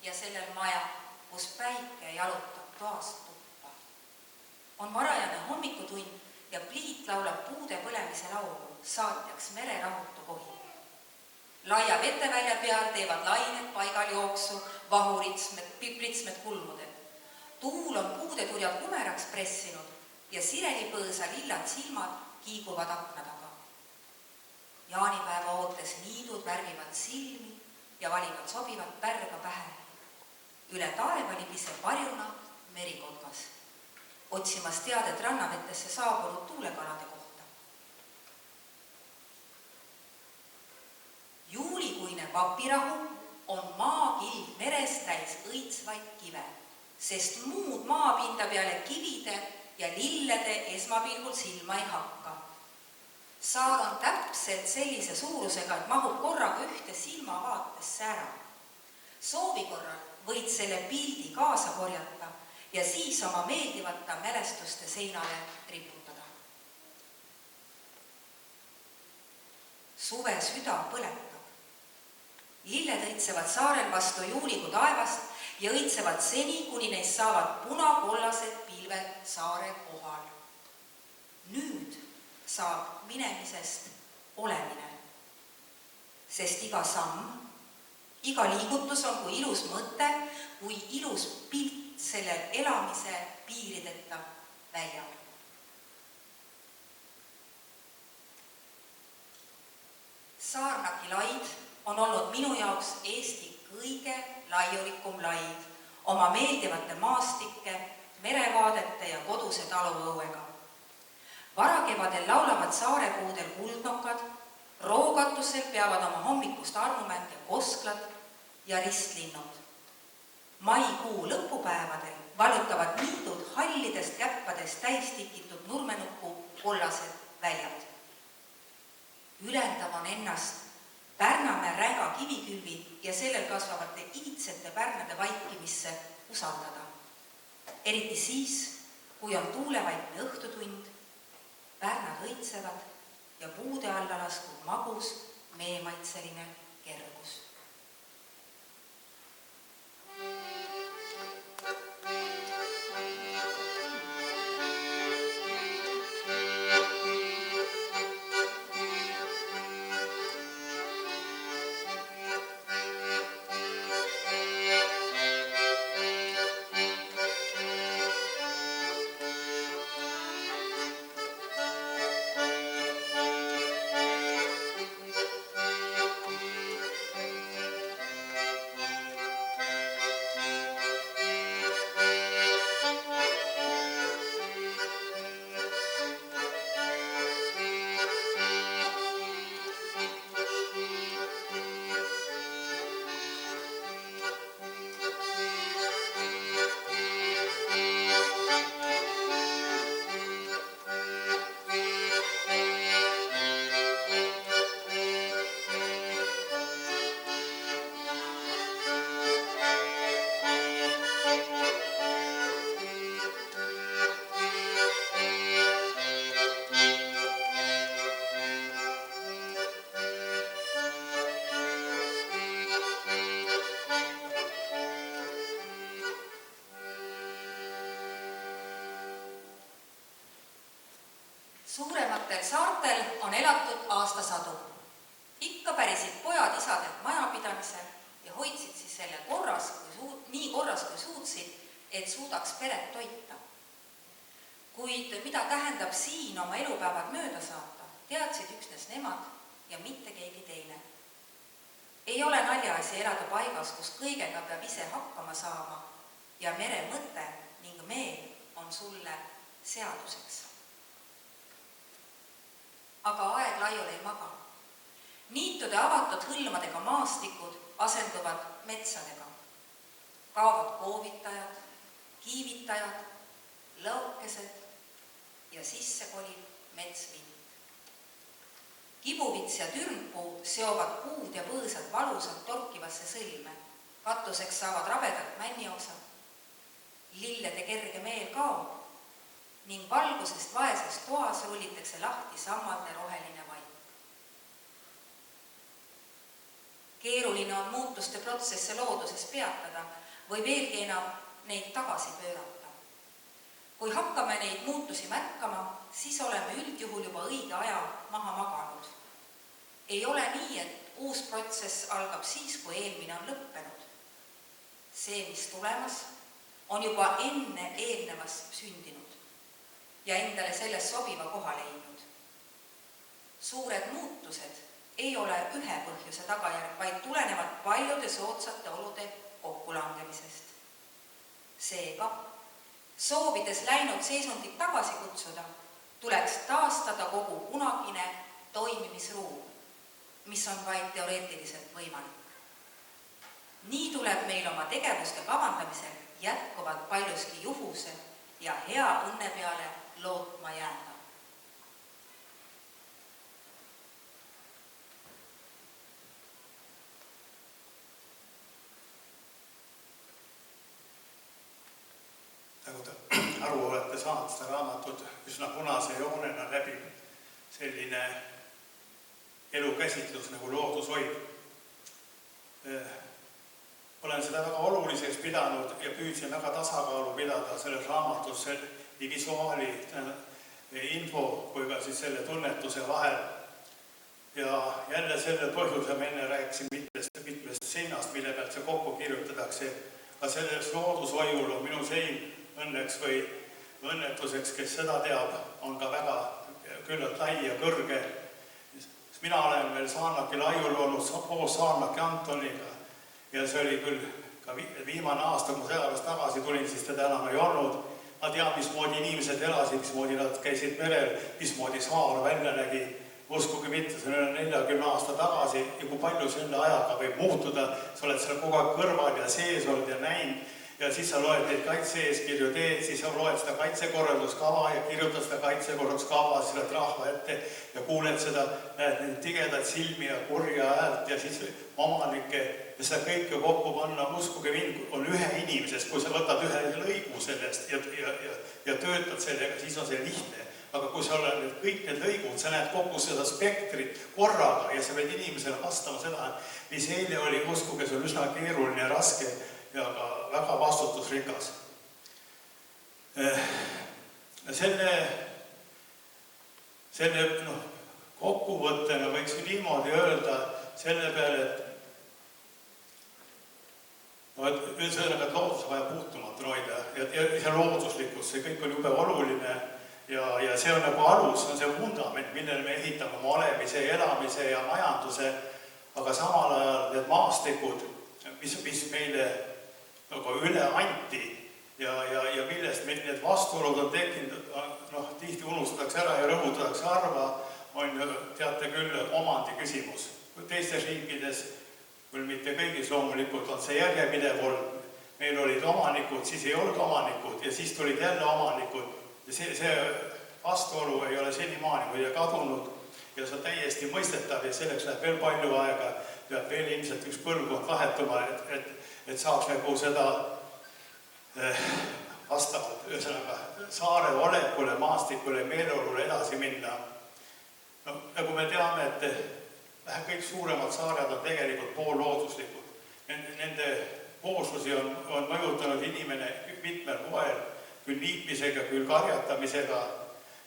ja sellel maja, kus päike jalutab toast tuppa. On varajane hommikutund ja pliit laulab puude põlemise laulu, saatjaks mere rahutu kohi. Laia vetevälja peal teevad lained paigal jooksu, pritsmed kulmudel. Tuul on puudeturjad kumeraks pressinud ja sirelipõõsa lillad silmad kiiguvad akna taga. Jaanipäeva ootes niidud värvivad silmi ja valivad sobivat pärga pähe. Üle taeva libiseb varjuna merikotkas, otsimas teadet rannavettesse saabunud tuulekalade kohta. Juulikuine papirahu on maakild meres täis õitsvaid kive, sest muud maapinda peale kivide ja lillede esmapilgul silma ei hakka. Saar on täpselt sellise suurusega, et mahub korraga ühte silmavaatesse ära. Soovi korral võid selle pildi kaasa korjata ja siis oma meeldivata mälestuste seinale riputada. Suve süda põletab. Lilled õitsevad saarel vastu juulikuu taevast ja õitsevad seni, kuni neist saavad punakollased pilved saare kohal. Nüüd saab minemisest olemine, sest iga samm, iga liigutus on kui ilus mõte, kui ilus pilt selle elamise piirideta väljal. Saarnaki laid on olnud minu jaoks Eesti kõige laiulikum laid oma meeldivate maastike, merevaadete ja koduse taluõuega. Varakevadel laulavad saarepuudel kuldnokad, roogatusel peavad oma hommikust armumänge kosklad ja ristlinnud. Maikuu lõpupäevadel vallutavad niidud hallidest käppadest täistikitud nurmenukku kollased väljad. Ülendav on ennast Pärnamäe räga kivikülvi ja sellel kasvavate iidsete pärnade vaikimisse usaldada. Eriti siis, kui on tuulevaikne õhtutund, pärnad õitsevad ja puude alla lastud magus meemaitseline kergus. Suurematel saartel on elatud aastasadu. Ikka pärisid pojad isadelt majapidamise ja hoidsid siis selle nii korras kui suutsid, et suudaks peret toita. Kuid mida tähendab siin oma elupäevad mööda saata, teadsid üksnes nemad ja mitte keegi teine. Ei ole naljaasi elada paigas, kus kõigega peab ise hakkama saama ja mere mõte ning meel on sulle seaduseks. Aga aeg laiule ei maga. Niitude avatud hõlmadega maastikud asenduvad metsadega. Kaovad koovitajad, kiivitajad, lõukesed ja sisse kolib metsvind. Kibuvits ja türmpuu seovad puud ja põõsad valusalt torkivasse sõlme. Katuseks saavad rabedalt männioksad. Lillede kerge meel kaob ning valgusest vaeses toas rullitakse lahti sammalde roheline vaip. Keeruline on muutuste protsesse looduses peatada või veelgi enam neid tagasi pöörata. Kui hakkame neid muutusi märkama, siis oleme üldjuhul juba õige aja maha maganud. Ei ole nii, et uus protsess algab siis, kui eelmine on lõppenud. See, mis tulemas, on juba enne eelnevas sündinud ja endale selles sobiva koha leidnud. Suured muutused ei ole ühe põhjuse tagajärg, vaid tulenevad paljude soodsate olude kokkulangemisest. Seega, soovides läinud seisundit tagasi kutsuda, tuleks taastada kogu kunagine toimimisruum, mis on vaid teoreetiliselt võimalik. Nii tuleb meil oma tegevuste kavandamisel jätkuvalt paljuski juhuse ja hea õnne peale lootma jääda. Nagu te aru olete saanud, seda raamatut üsna punase joonena läbi selline elukäsitlus nagu loodushoid. Olen seda väga oluliseks pidanud ja püüdsin väga tasakaalu pidada selles raamatus nii visuaali info kui ka siis selle tunnetuse vahel. Ja jälle selle põhjuse ma enne rääkisin mitmest seinast, mille pealt see kokku kirjutatakse. Aga selles loodushoiul on minu sein õnneks või õnnetuseks, kes seda teab, on ka väga küllalt lai ja kõrge. mina olen veel Saarlaki laiul olnud koos Saarlaki Antoniga ja see oli küll ka viimane aasta, kui ma sellest tagasi tulin, siis teda enam ei olnud. Ma tean, mismoodi inimesed elasid, mismoodi nad käisid merel, mismoodi saar välja nägi. Uskuge mitte, see on 40 aasta tagasi ja kui palju selle ajaga võib muutuda, sa oled seal kogu aeg kõrval ja sees olnud ja näinud ja siis sa loed neid kaitse-eeskirju teed, siis sa loed seda kaitsekorralduskava ja kirjutad seda kaitsekorralduskava, siis oled rahva ette ja kuuled seda, näed neid tigedat silmi ja kurja häält ja siis omanikke ja seda kõike kokku panna, uskuge mind, on ühe inimesest, kui sa võtad ühe lõigu sellest ja töötad sellega, siis on see lihtne. Aga kui sa oled kõik need lõigud, sa näed kogu seda spektrit korraga ja sa võid inimesele vastama seda, mis eile oli, uskuge, see on üsna keeruline ja raske ja ka väga vastutusrikas. Selle kokkuvõttena võiks niimoodi öelda selle peale, et ühesõnaga, et loodus vaja puutumatu hoida ja see looduslikkus, see kõik on jube oluline ja see on nagu alus, see on see vundament, millele me ehitame oma olemise, elamise ja majanduse, aga samal ajal need maastikud, mis meile nagu üle anti ja millest meil need vastuolud on tekkinud, tihti unustatakse ära ja rõhutatakse harva, on teate küll omandi küsimus. Teistes riikides, küll mitte kõigis loomulikult, on see järjepidev olnud. Meil olid omanikud, siis ei olnud omanikud ja siis tulid jälle omanikud. Ja see vastuolu ei ole senimaani muide kadunud ja see on täiesti mõistetav ja selleks läheb veel palju aega, peab veel ilmselt üks põlvkond vahetuma, et saaks nagu seda vastavalt ühesõnaga saare olekule, maastikule, meeleolule edasi minna. Nagu me teame, et kõik suuremad saared on tegelikult poollooduslikud. Nende kooslusi on mõjutanud inimene mitmel moel, küll niitmisega, küll karjatamisega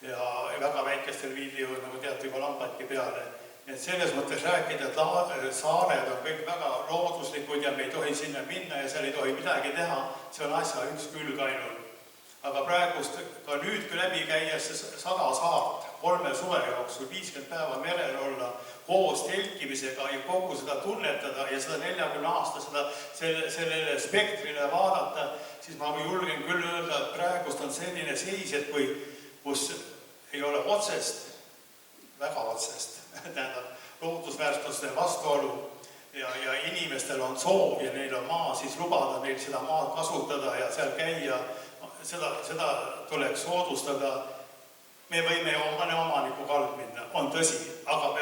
ja väga väikestel viidi ju, nagu teate, juba lambadki peale. Et selles mõttes rääkida, et saared on kõik väga looduslikud ja me ei tohi sinna minna ja seal ei tohi midagi teha, see on asja üks külg ainult. Aga praegust, ka nüüd kui läbi käies 100 saart 3 suve jooksul 50 päeva merel olla koos telkimisega ja kogu seda tunnetada ja seda 40 aasta sellele spektrile vaadata, siis ma julgen küll öelda, et praegust on selline seis, et kus ei ole otsest, väga otsest, tähendab loodusväärtuste vastuolu ja inimestel on soov ja neil on maa, siis lubada neil seda maad kasutada ja seal käia, seda tuleks soodustada. Me võime mõne omaniku kald minna, on tõsi, aga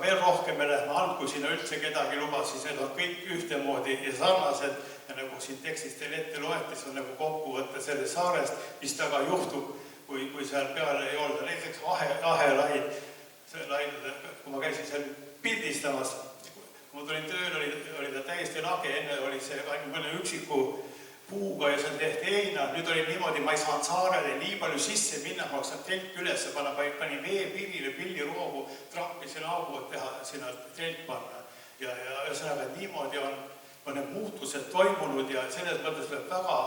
veel rohkem me läheme alt, kui sinna üldse kedagi lubas, siis need on kõik ühtemoodi ja sarnased ja nagu siin tekstis teil ette loetis, on nagu kokkuvõtte sellest saarest, mis taga juhtub, kui seal peale ei olda. Näiteks ahelaid, kui ma käisin seal pildistamas, kui ma tulin tööl, oli ta täiesti lage, enne oli see ainult mõne üksiku puuga ja seal tehti heina. Nüüd oli niimoodi, ma ei saanud saarele nii palju sisse minna, ma saanud telk üles panna, panin veepiirile pilliroogu, trampisin augu, et teha sinna telk panna. Ja ühesõnaga, et niimoodi on need muutused toimunud ja selles mõttes peab väga,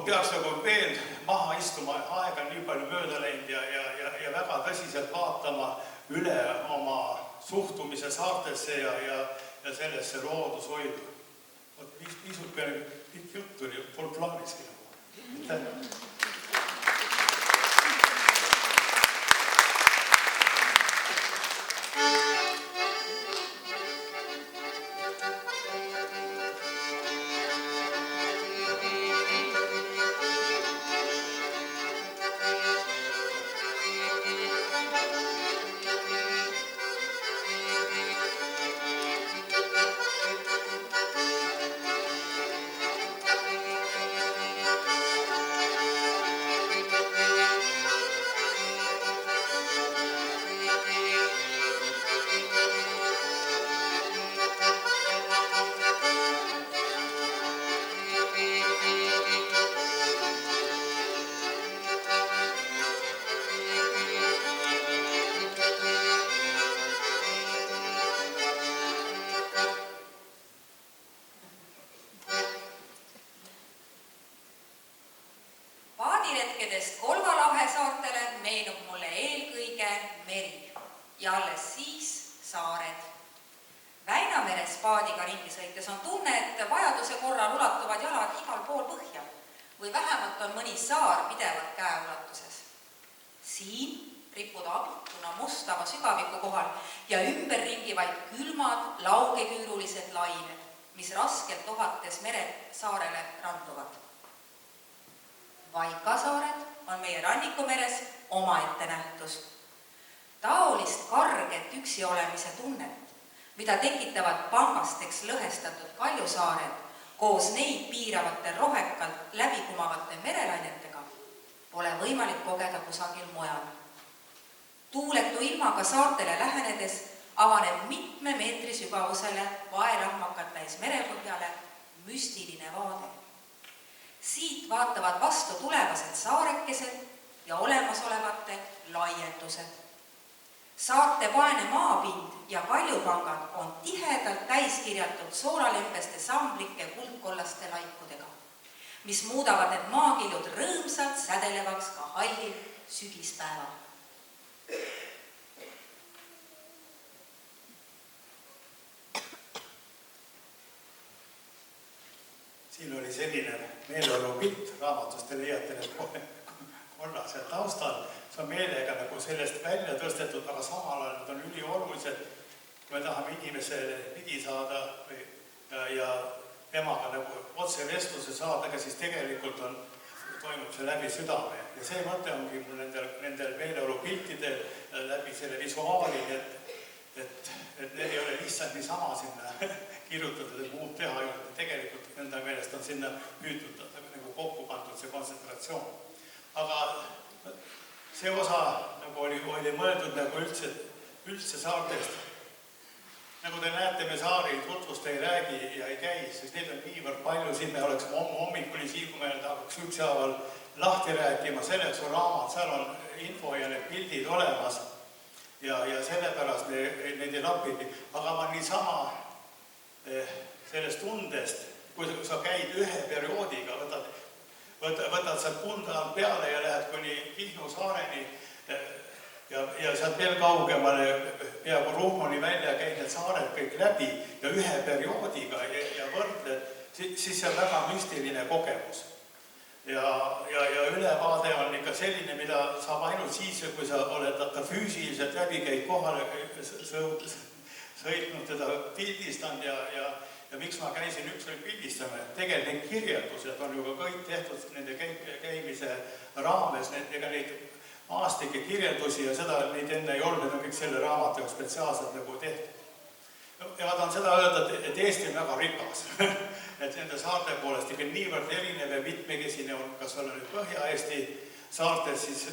peaks nagu veel maha istuma, aega on nii palju mööda läinud ja väga tõsiselt vaatama üle oma suhtumise saartesse ja sellesse loodushoidu. Niisugune pikk jutt oli pool plaaniski. Paadiretkedest Kolva lahe saartele meenub mulle eelkõige meri. ja alles siis saared. Väinameres paadiga ringi sõites on tunne, et vajaduse korral ulatuvad jalad igal pool põhja või vähemalt on mõni saar pidevalt käeulatuses. Siin rippuda abituna mustava sügaviku kohal ja ümberringi vaid külmad laugeküürulised lained, mis raskelt ohates merelt saarele randuvad. Vaikasaared on meie rannikumeres omaette nähtus. Taolist karget üksi olemise tunnet, mida tekitavad pangasteks lõhestatud kaljusaared koos neid piiravate rohekalt läbikumavate merelainetega, pole võimalik kogeda kusagil mujal. Tuuletu ilmaga saartele lähenedes avaneb mitme meetri sügavusele vaelahmakad täis merepõhjale müstiline vaade. Siit vaatavad vastu tulevased saarekesed ja olemasolevate laiendused. Saarte vaene maapind ja kaljupangad on tihedalt täiskirjatud sooralembeste samblike kuldkollaste laikudega, mis muudavad need maakiljud rõõmsalt sädelevaks ka hallil sügispäeval. Siin oli selline meeleolupilt raamatust, te leiate need korrasel taustal. See on meelega nagu sellest välja tõstetud, aga samal ajal need on üliolulised, kui me tahame inimesele ligi saada ja temaga nagu otse vestluse saada, aga siis tegelikult toimub see läbi südame. Ja see mõte ongi mul nendel meeleolupiltidel läbi selle visuaali, et need ei ole lihtsalt niisama sinna kirjutatud, et muud teha juurde. Tegelikult enda meelest on sinna püütud nagu kokku pandud see kontsentratsioon. Aga see osa nagu oli mõeldud nagu üldse saartest. Nagu te näete, me saari tutvust ei räägi ja ei käi, sest neid on niivõrd palju, siin me oleksime hommikuni siin, kui me tahaks ükshaaval lahti rääkima, selleks on raamat, seal on info ja need pildid olemas ja sellepärast neid ei lapidi. Aga ma niisama sellest tundest, kui sa käid ühe perioodiga, võtad sealt Kunda peale ja lähed kuni Kihnu saareni ja sealt veel kaugemale peaaegu Ruhmuni välja käid need saared kõik läbi ja ühe perioodiga ja võrdled, siis see on väga müstiline kogemus. Ja ülevaade on ikka selline, mida saab ainult siis, kui sa oled füüsiliselt läbi käid kohale sõitnud teda pildistanud ja miks ma käisin ükskord pildistama, et tegelikult need kirjeldused on ju ka kõik tehtud nende käimise raames, ega neid aastike kirjeldusi ja seda neid enne ei olnud, need on kõik selle raamatuga spetsiaalselt nagu tehtud. Ja ma tahan seda öelda, et Eesti on väga rikas, et nende saarte poolest ikka niivõrd erinev ja mitmekesine on, kas olla nüüd Põhja-Eesti saartes, siis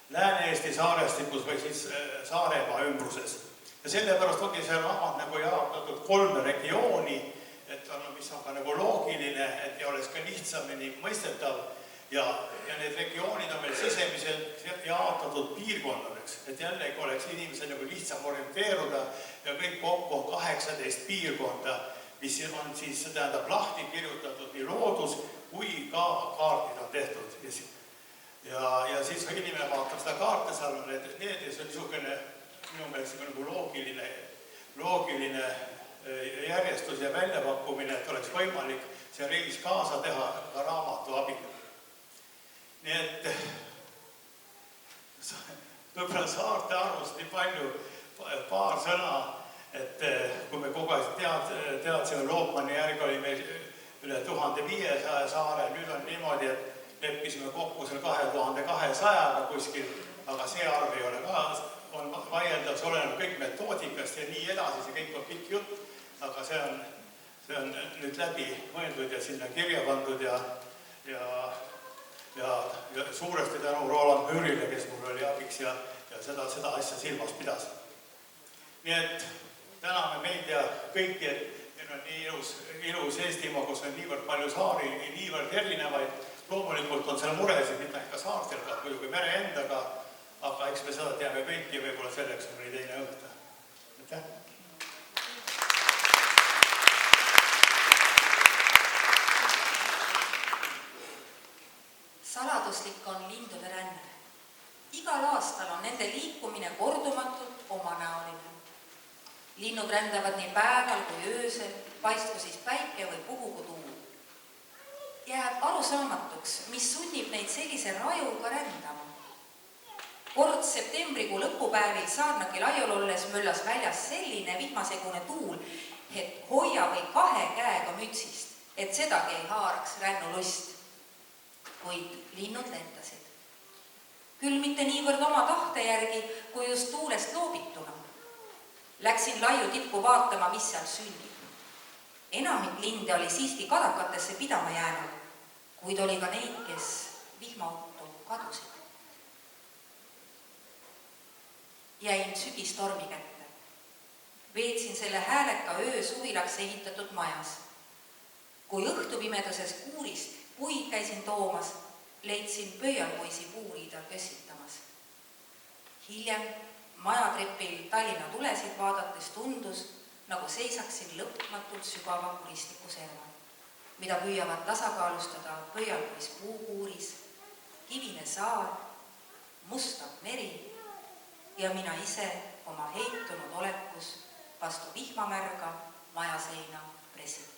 Lääne-Eesti saarestikus või siis Saaremaa ümbruses. Ja sellepärast ongi see raamat nagu jaotatud 3 regiooni, et mis on ka nagu loogiline, et ja oleks ka lihtsamini mõistetav. Ja need regioonid on meil sisemiselt jaotatud piirkondadeks, et jällegi oleks inimesel nagu lihtsam orienteeruda ja kõik kokku on 18 piirkonda, mis on siis tähendab lahti kirjutatud nii loodus kui ka kaardid on tehtud. Ja siis kui inimene vaatab seda kaarte, seal on need ja see on niisugune minu meelest nagu loogiline järjestus ja väljapakkumine, et oleks võimalik see reis kaasa teha ka raamatu abil. Nii et võib-olla saarte arvust nii palju, paar sõna, et kui me kogu aeg teadsime, Loopmanni järgi oli meil üle 1500 saare, nüüd on niimoodi, et leppisime kokku seal 2200 kuskil, aga see arv ei ole ka, on vaieldav, see oleneb kõik metoodikast ja nii edasi, see kõik on pikk jutt, aga see on nüüd läbi mõeldud ja sinna kirja pandud ja suuresti tänu Roland Müürile, kes mul oli abiks ja seda asja silmas pidas. Nii et täname meid ja kõiki, et meil on nii ilus Eestimaa, kus on niivõrd palju saari, niivõrd erinevaid. Loomulikult on seal muresid, mitte ikka saartel, ka muidugi mere endaga, aga eks me seda teame kõik ja võib-olla selleks on mõni teine õhtu. Aitäh! Saladuslik on lindude ränne. Igal aastal on nende liikumine kordumatult omanäoline. Linnud rändavad nii päeval kui öösel, paistku siis päike või puhugu tuul. Jääb arusaamatuks, mis sunnib neid sellise rajuga rändama. Kord septembrikuu lõpupäevil Saarnaki laiul olles möllas väljas selline vihmasegune tuul, et hoia või 2 käega mütsist, et sedagi ei haaraks rännulust. Kuid linnud lendasid. Küll mitte niivõrd oma tahte järgi, kui just tuulest loobituna. Läksin laiu tippu vaatama, mis seal sünnib. Enamik linde oli siiski kadakatesse pidama jäänud, kuid oli ka neid, kes vihmauttu kadusid. Jäin sügistormi kätte. Veetsin selle hääleka öö suvilaks ehitatud majas. Kui õhtupimeduses kuurist puid käisin toomas, leidsin pöialpoisi puuriidal kössitamas. Hiljem majatrepil Tallinna tulesid vaadates tundus, nagu seisaksin lõpmatult sügava kuristiku serval, mida püüavad tasakaalustada pöialpois puukuuris, kivine saar, mustav meri ja mina ise oma heitunud olekus vastu vihmamärga majaseina pressituna.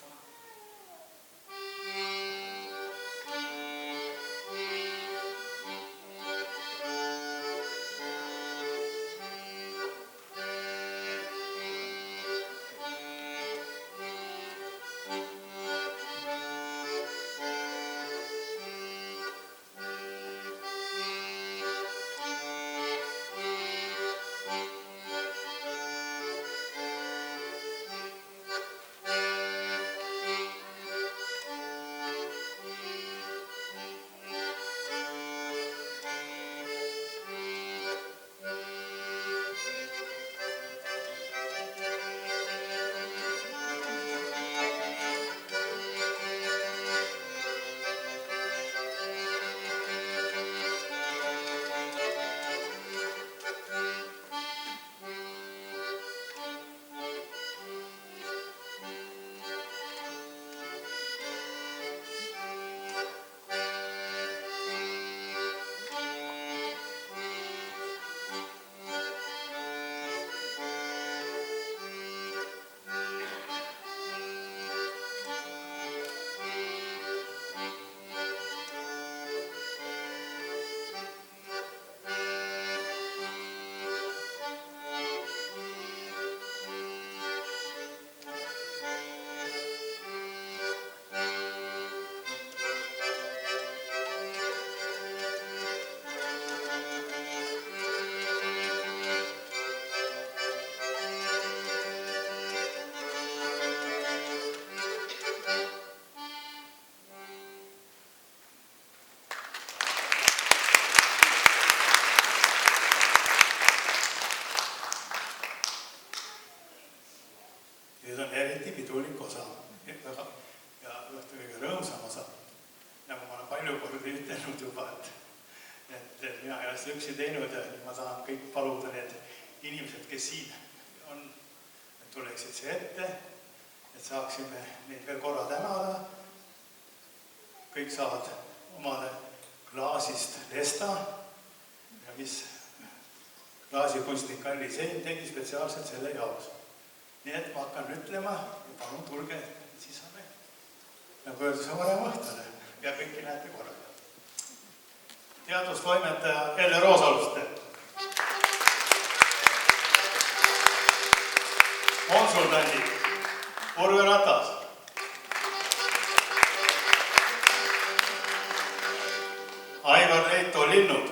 Nüüd on eriti pidulik osa ja kõige rõõmsam osa. Nagu ma olen palju kordi ütelnud juba, et mina ei ole seda üksi teinud ja ma tahan kõik paluda need inimesed, kes siin on, et tuleksid see ette, et saaksime neid veel korra tänada. Kõik saavad omale klaasist lesta, mis klaasikunstnik Kalli Sein tegi spetsiaalselt selle jaoks. Nii et ma hakkan ütlema ja palun tulge, siis on meil. Nagu öeldus on varem õhtune ja kõiki näete korraga. Teadustoimetaja Elle Roosaluste. Konsultandid Urve Ratas. Aivar Leito Linnud.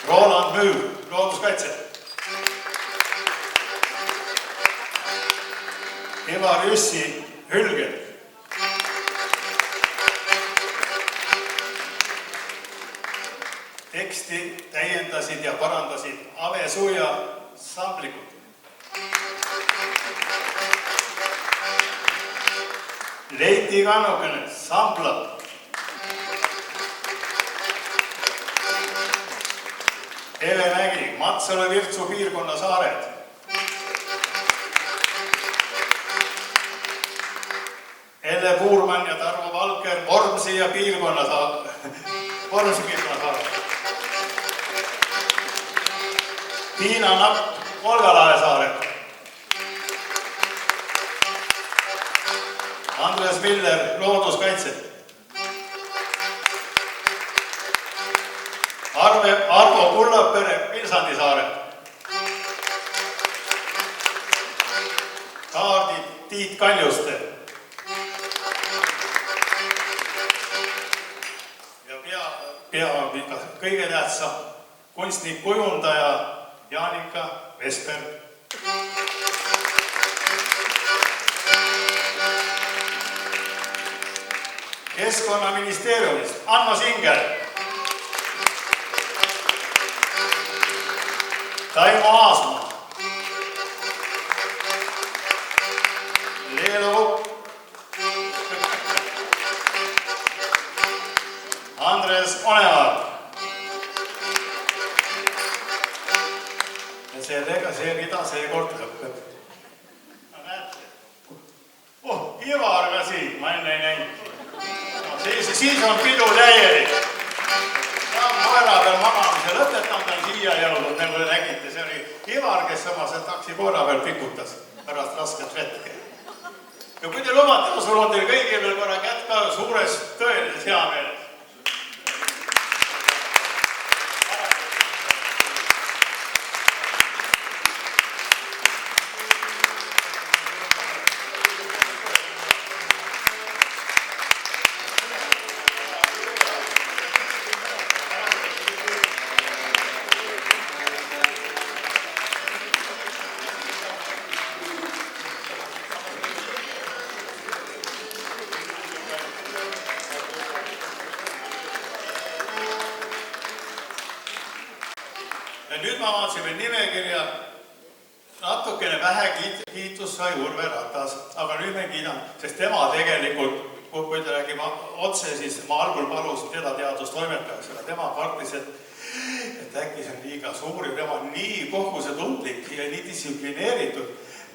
Roland Müür, looduskaitse. Ivar Jüssi, Hülge. Teksti täiendasid ja parandasid Ave Suja samplikud. Leiti Kannukene, samplad. Eve Mägi, Matsalu-Virtsu piirkonna saared. Elle Puurmann ja Tarvo Valker, Vormsi ja piirkonna Vormsi-Kilma saare. Tiina Napp, Volgalahe saare. Andres Miller, Looduskaitse. Arvo Kullapere, Vilsandi saare. Kaardi Tiit Kaljuste. Ja kõige tähtsam kunstnik kujundaja Jaanika Vesper. Keskkonnaministeeriumist Anno Singer. Taimo Aasma. Leelo Andres Onevaar. Ja sellega see rida seekord lõpeb. Oh, Ivar ka siin, ma enne ei näinud. Siis on pidu täielik. Koera peal magamise lõtetanud on siia jõudnud, nagu te nägite. See oli Ivar, kes oma see taksi koera peal pikutas pärast rasket retke. Ja kui te lubate, sul on teil kõigil veel korra kätt ka suures tõelises hea meeles. Nüüd ma vaatasin veel nimekirja, natukene vähe kiitus sai Urve Ratas, aga nüüd me kiidan, sest tema tegelikult, kui ta räägib otse, siis ma algul palusin teda teadustoimetajaks, aga tema kartis, et äkki see on liiga suur ja tema on nii kohusetundlik ja nii distsiplineeritud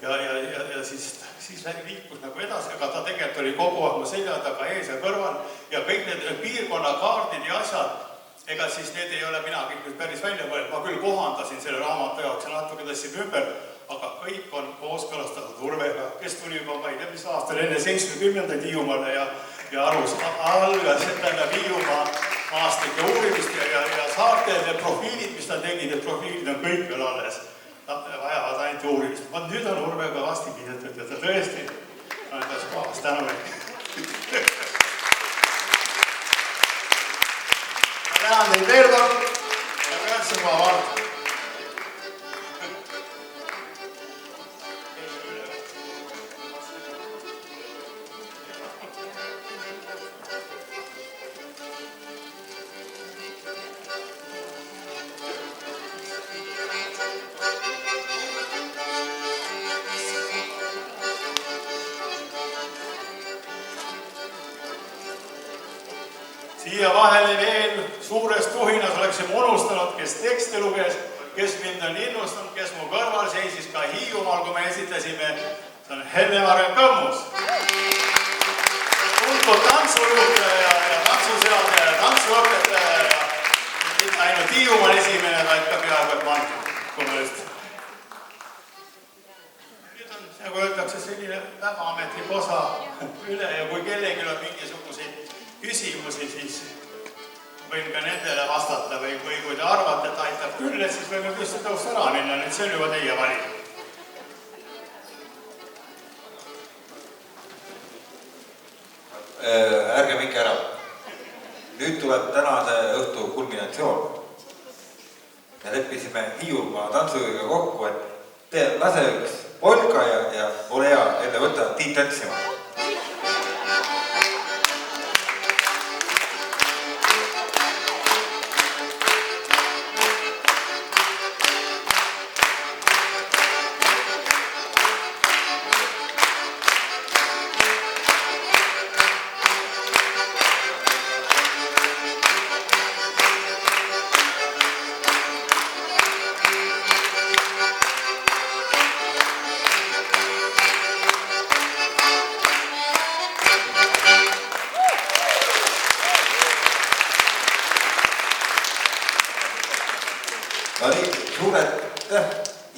ja siis liikus nagu edasi, aga ta tegelikult oli kogu aeg mu selja taga ees ja kõrval ja kõik need piirkonnakaardid ja asjad, ega siis need ei ole mina kõik nüüd päris välja mõelnud, ma küll kohandasin selle raamatu jaoks ja natuke tõstsime ümber, aga kõik on kooskõlastatud Urvega, kes tuli juba, ma ei tea, mis aastal enne 70. Hiiumaale ja algas Hiiumaa maastike uurimist ja saarte profiilid, mis ta tegi, need profiilid on kõik veel alles, vajavad ainult uurimist. Nüüd on Urvega vasti kiidetud ja ta tõesti on tas kohast tänulik. Tänan teid veel kord ja pöördsin ma vald. Siia vahele veel suures tuhinas oleksime unustanud, kes teksti luges, kes mind on innustanud, kes mu kõrval seisis ka Hiiumaal, kui me esitasime, see on Helle-Mare Kõmmus. Tuntud tantsujuhtaja ja tantsuseadja ja tantsuõpetaja ja mitte ainult Hiiumaal esimene, vaid ka peaaegu et mandril. Nüüd on, nagu öeldakse, selline väga ametlik osa üle ja kui kellelgi on mingisuguseid küsimusi, siis võin ka nendele vastata või kui te arvate, et aitab küll, siis võime püsti tõust ära minna, nüüd see on juba teie valik. Ärge minge ära. Nüüd tuleb tänase õhtu kulminatsioon. Me leppisime Hiiumaa tantsujuhiga kokku, et te lase üks polka ja ole hea, enne võtta Tiit tantsima.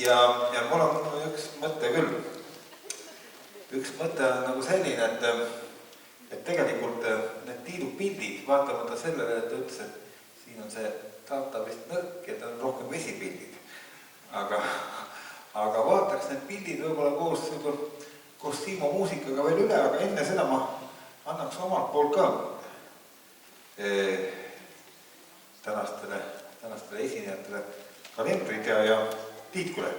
ja mul on üks mõte küll. Üks mõte on nagu selline, et tegelikult need Tiidu pildid, vaatamata sellele, et ta ütles, et siin on see data vist nõrk ja ta on rohkem vesipildid. Aga vaataks need pildid võib-olla koos Siimo muusikaga veel üle, aga enne seda ma annaks omalt poolt ka tänastele esinejatele kalendrid ja Tiitkule.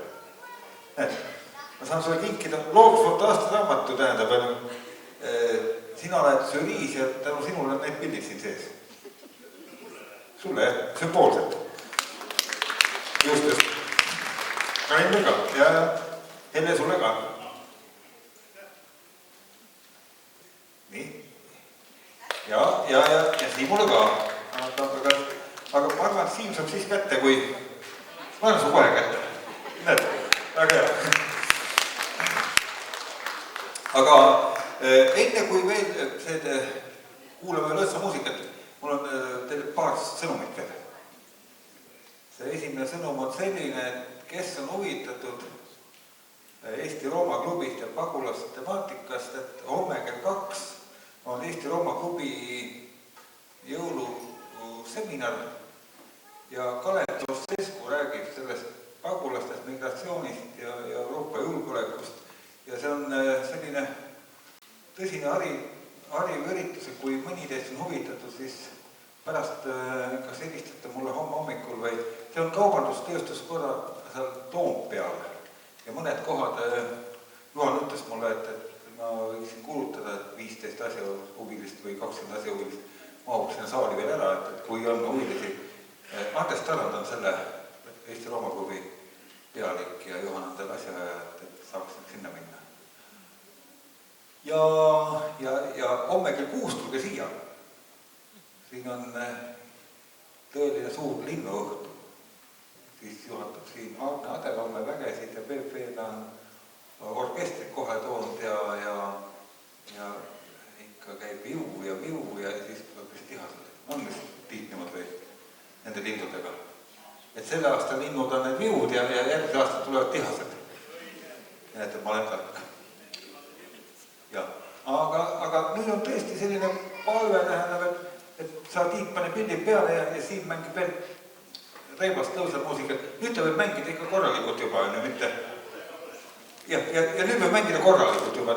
Ma saan sulle kinkida loodusfond aastaraamatu, tähendab, sina oled žüriis ja tänu sinule on need pildid siin sees. Sulle jah, sümboolselt. Just. Kalendri ka ja Helle sulle ka. Nii. Ja Siimule ka. Aga ma arvan, et Siim saab siis kätte, kui ma olen su kohe kätte. Näed, väga hea. Aga enne kui veel kuulame lõõtsa muusikat, mul on teile paar sõnumit veel. See esimene sõnum on selline, et kes on huvitatud Eesti Rooma klubist ja pagulaste temaatikast, et homme kell 2 on Eesti Rooma klubi jõuluseminar ja Kalev Stošescu räägib sellest pagulastest, migratsioonist ja Euroopa julgeolekust. Ja see on selline tõsine hariv üritus, kui mõni teist on huvitatud, siis pärast kas helistate mulle homme hommikul või see on kaubandustööstuskorra seal Toompeal ja mõned kohad, Juhan ütles mulle, et ma võiksin kuulutada, et 15 asjahuvilist või 20 asjahuvilist mahuks sinna saali veel ära, et kui on huvilisi. Andres Tarand on selle Eesti Rooma klubi pealik ja Juhan on tal asjaaja, et saaks sinna minna. Ja homme kell 6 tulge siia. Siin on tõeline suur linnuõhtu. Siis juhatab siin Aarne Adevamme vägesid ja Peep Veena on orkestrit kohe toonud ja ikka käib viu ja siis tuleb vist tihased. On vist tiitnemad või nende lindudega. Et selle aasta linnud on need viud ja järgmise aasta tulevad tihased. Ja et ma olen tark. Aga nüüd on tõesti selline palve tähendab, et sa Tiit pane pildid peale ja Siim mängib veel reibast tõuseb muusikat. Nüüd ta võib mängida ikka korralikult juba, mitte. Ja nüüd võib mängida korralikult juba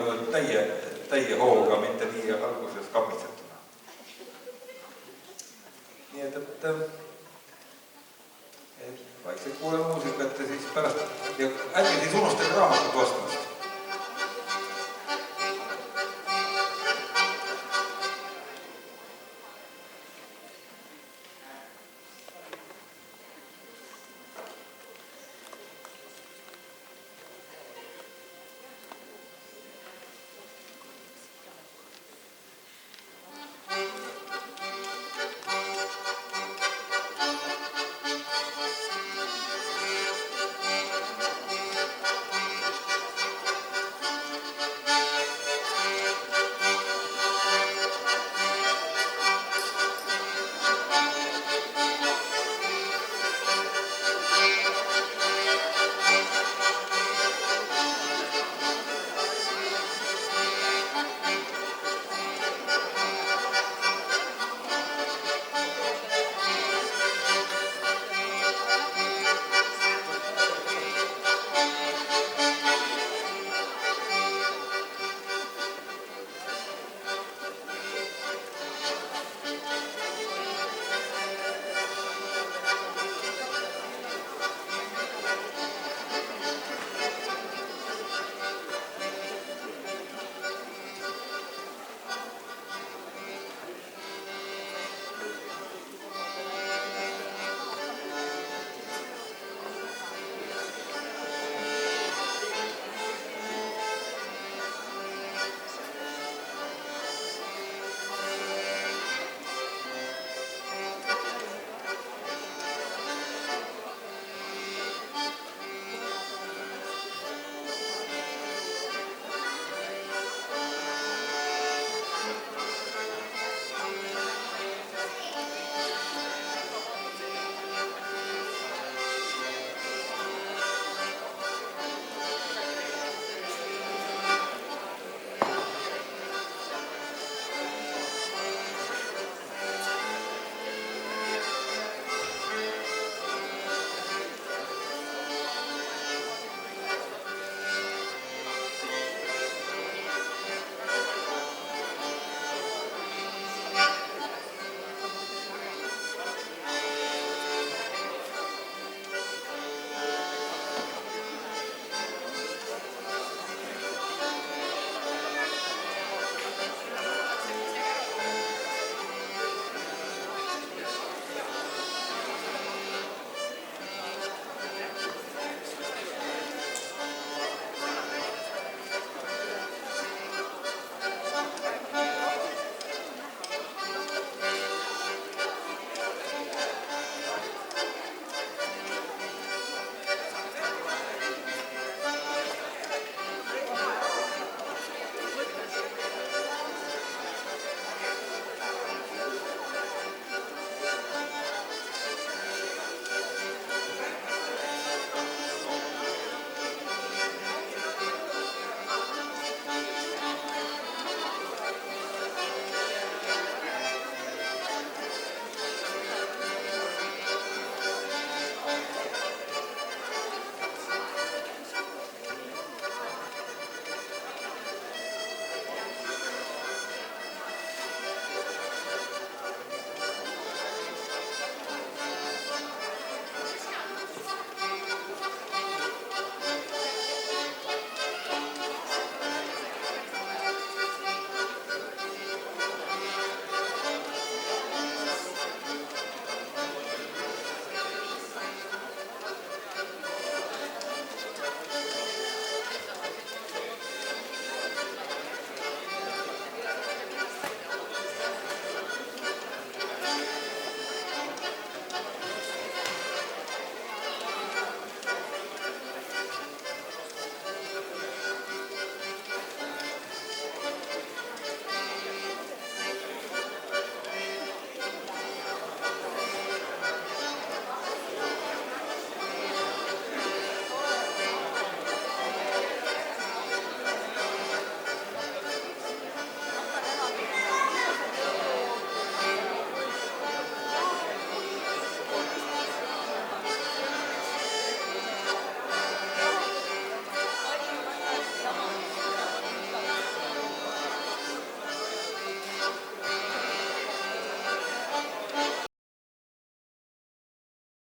täie hooga, mitte nii alguses kammitsatuna. Nii et vaikselt kuule muusikat ja siis pärast ja ärge siis unustage raamatut ostmast.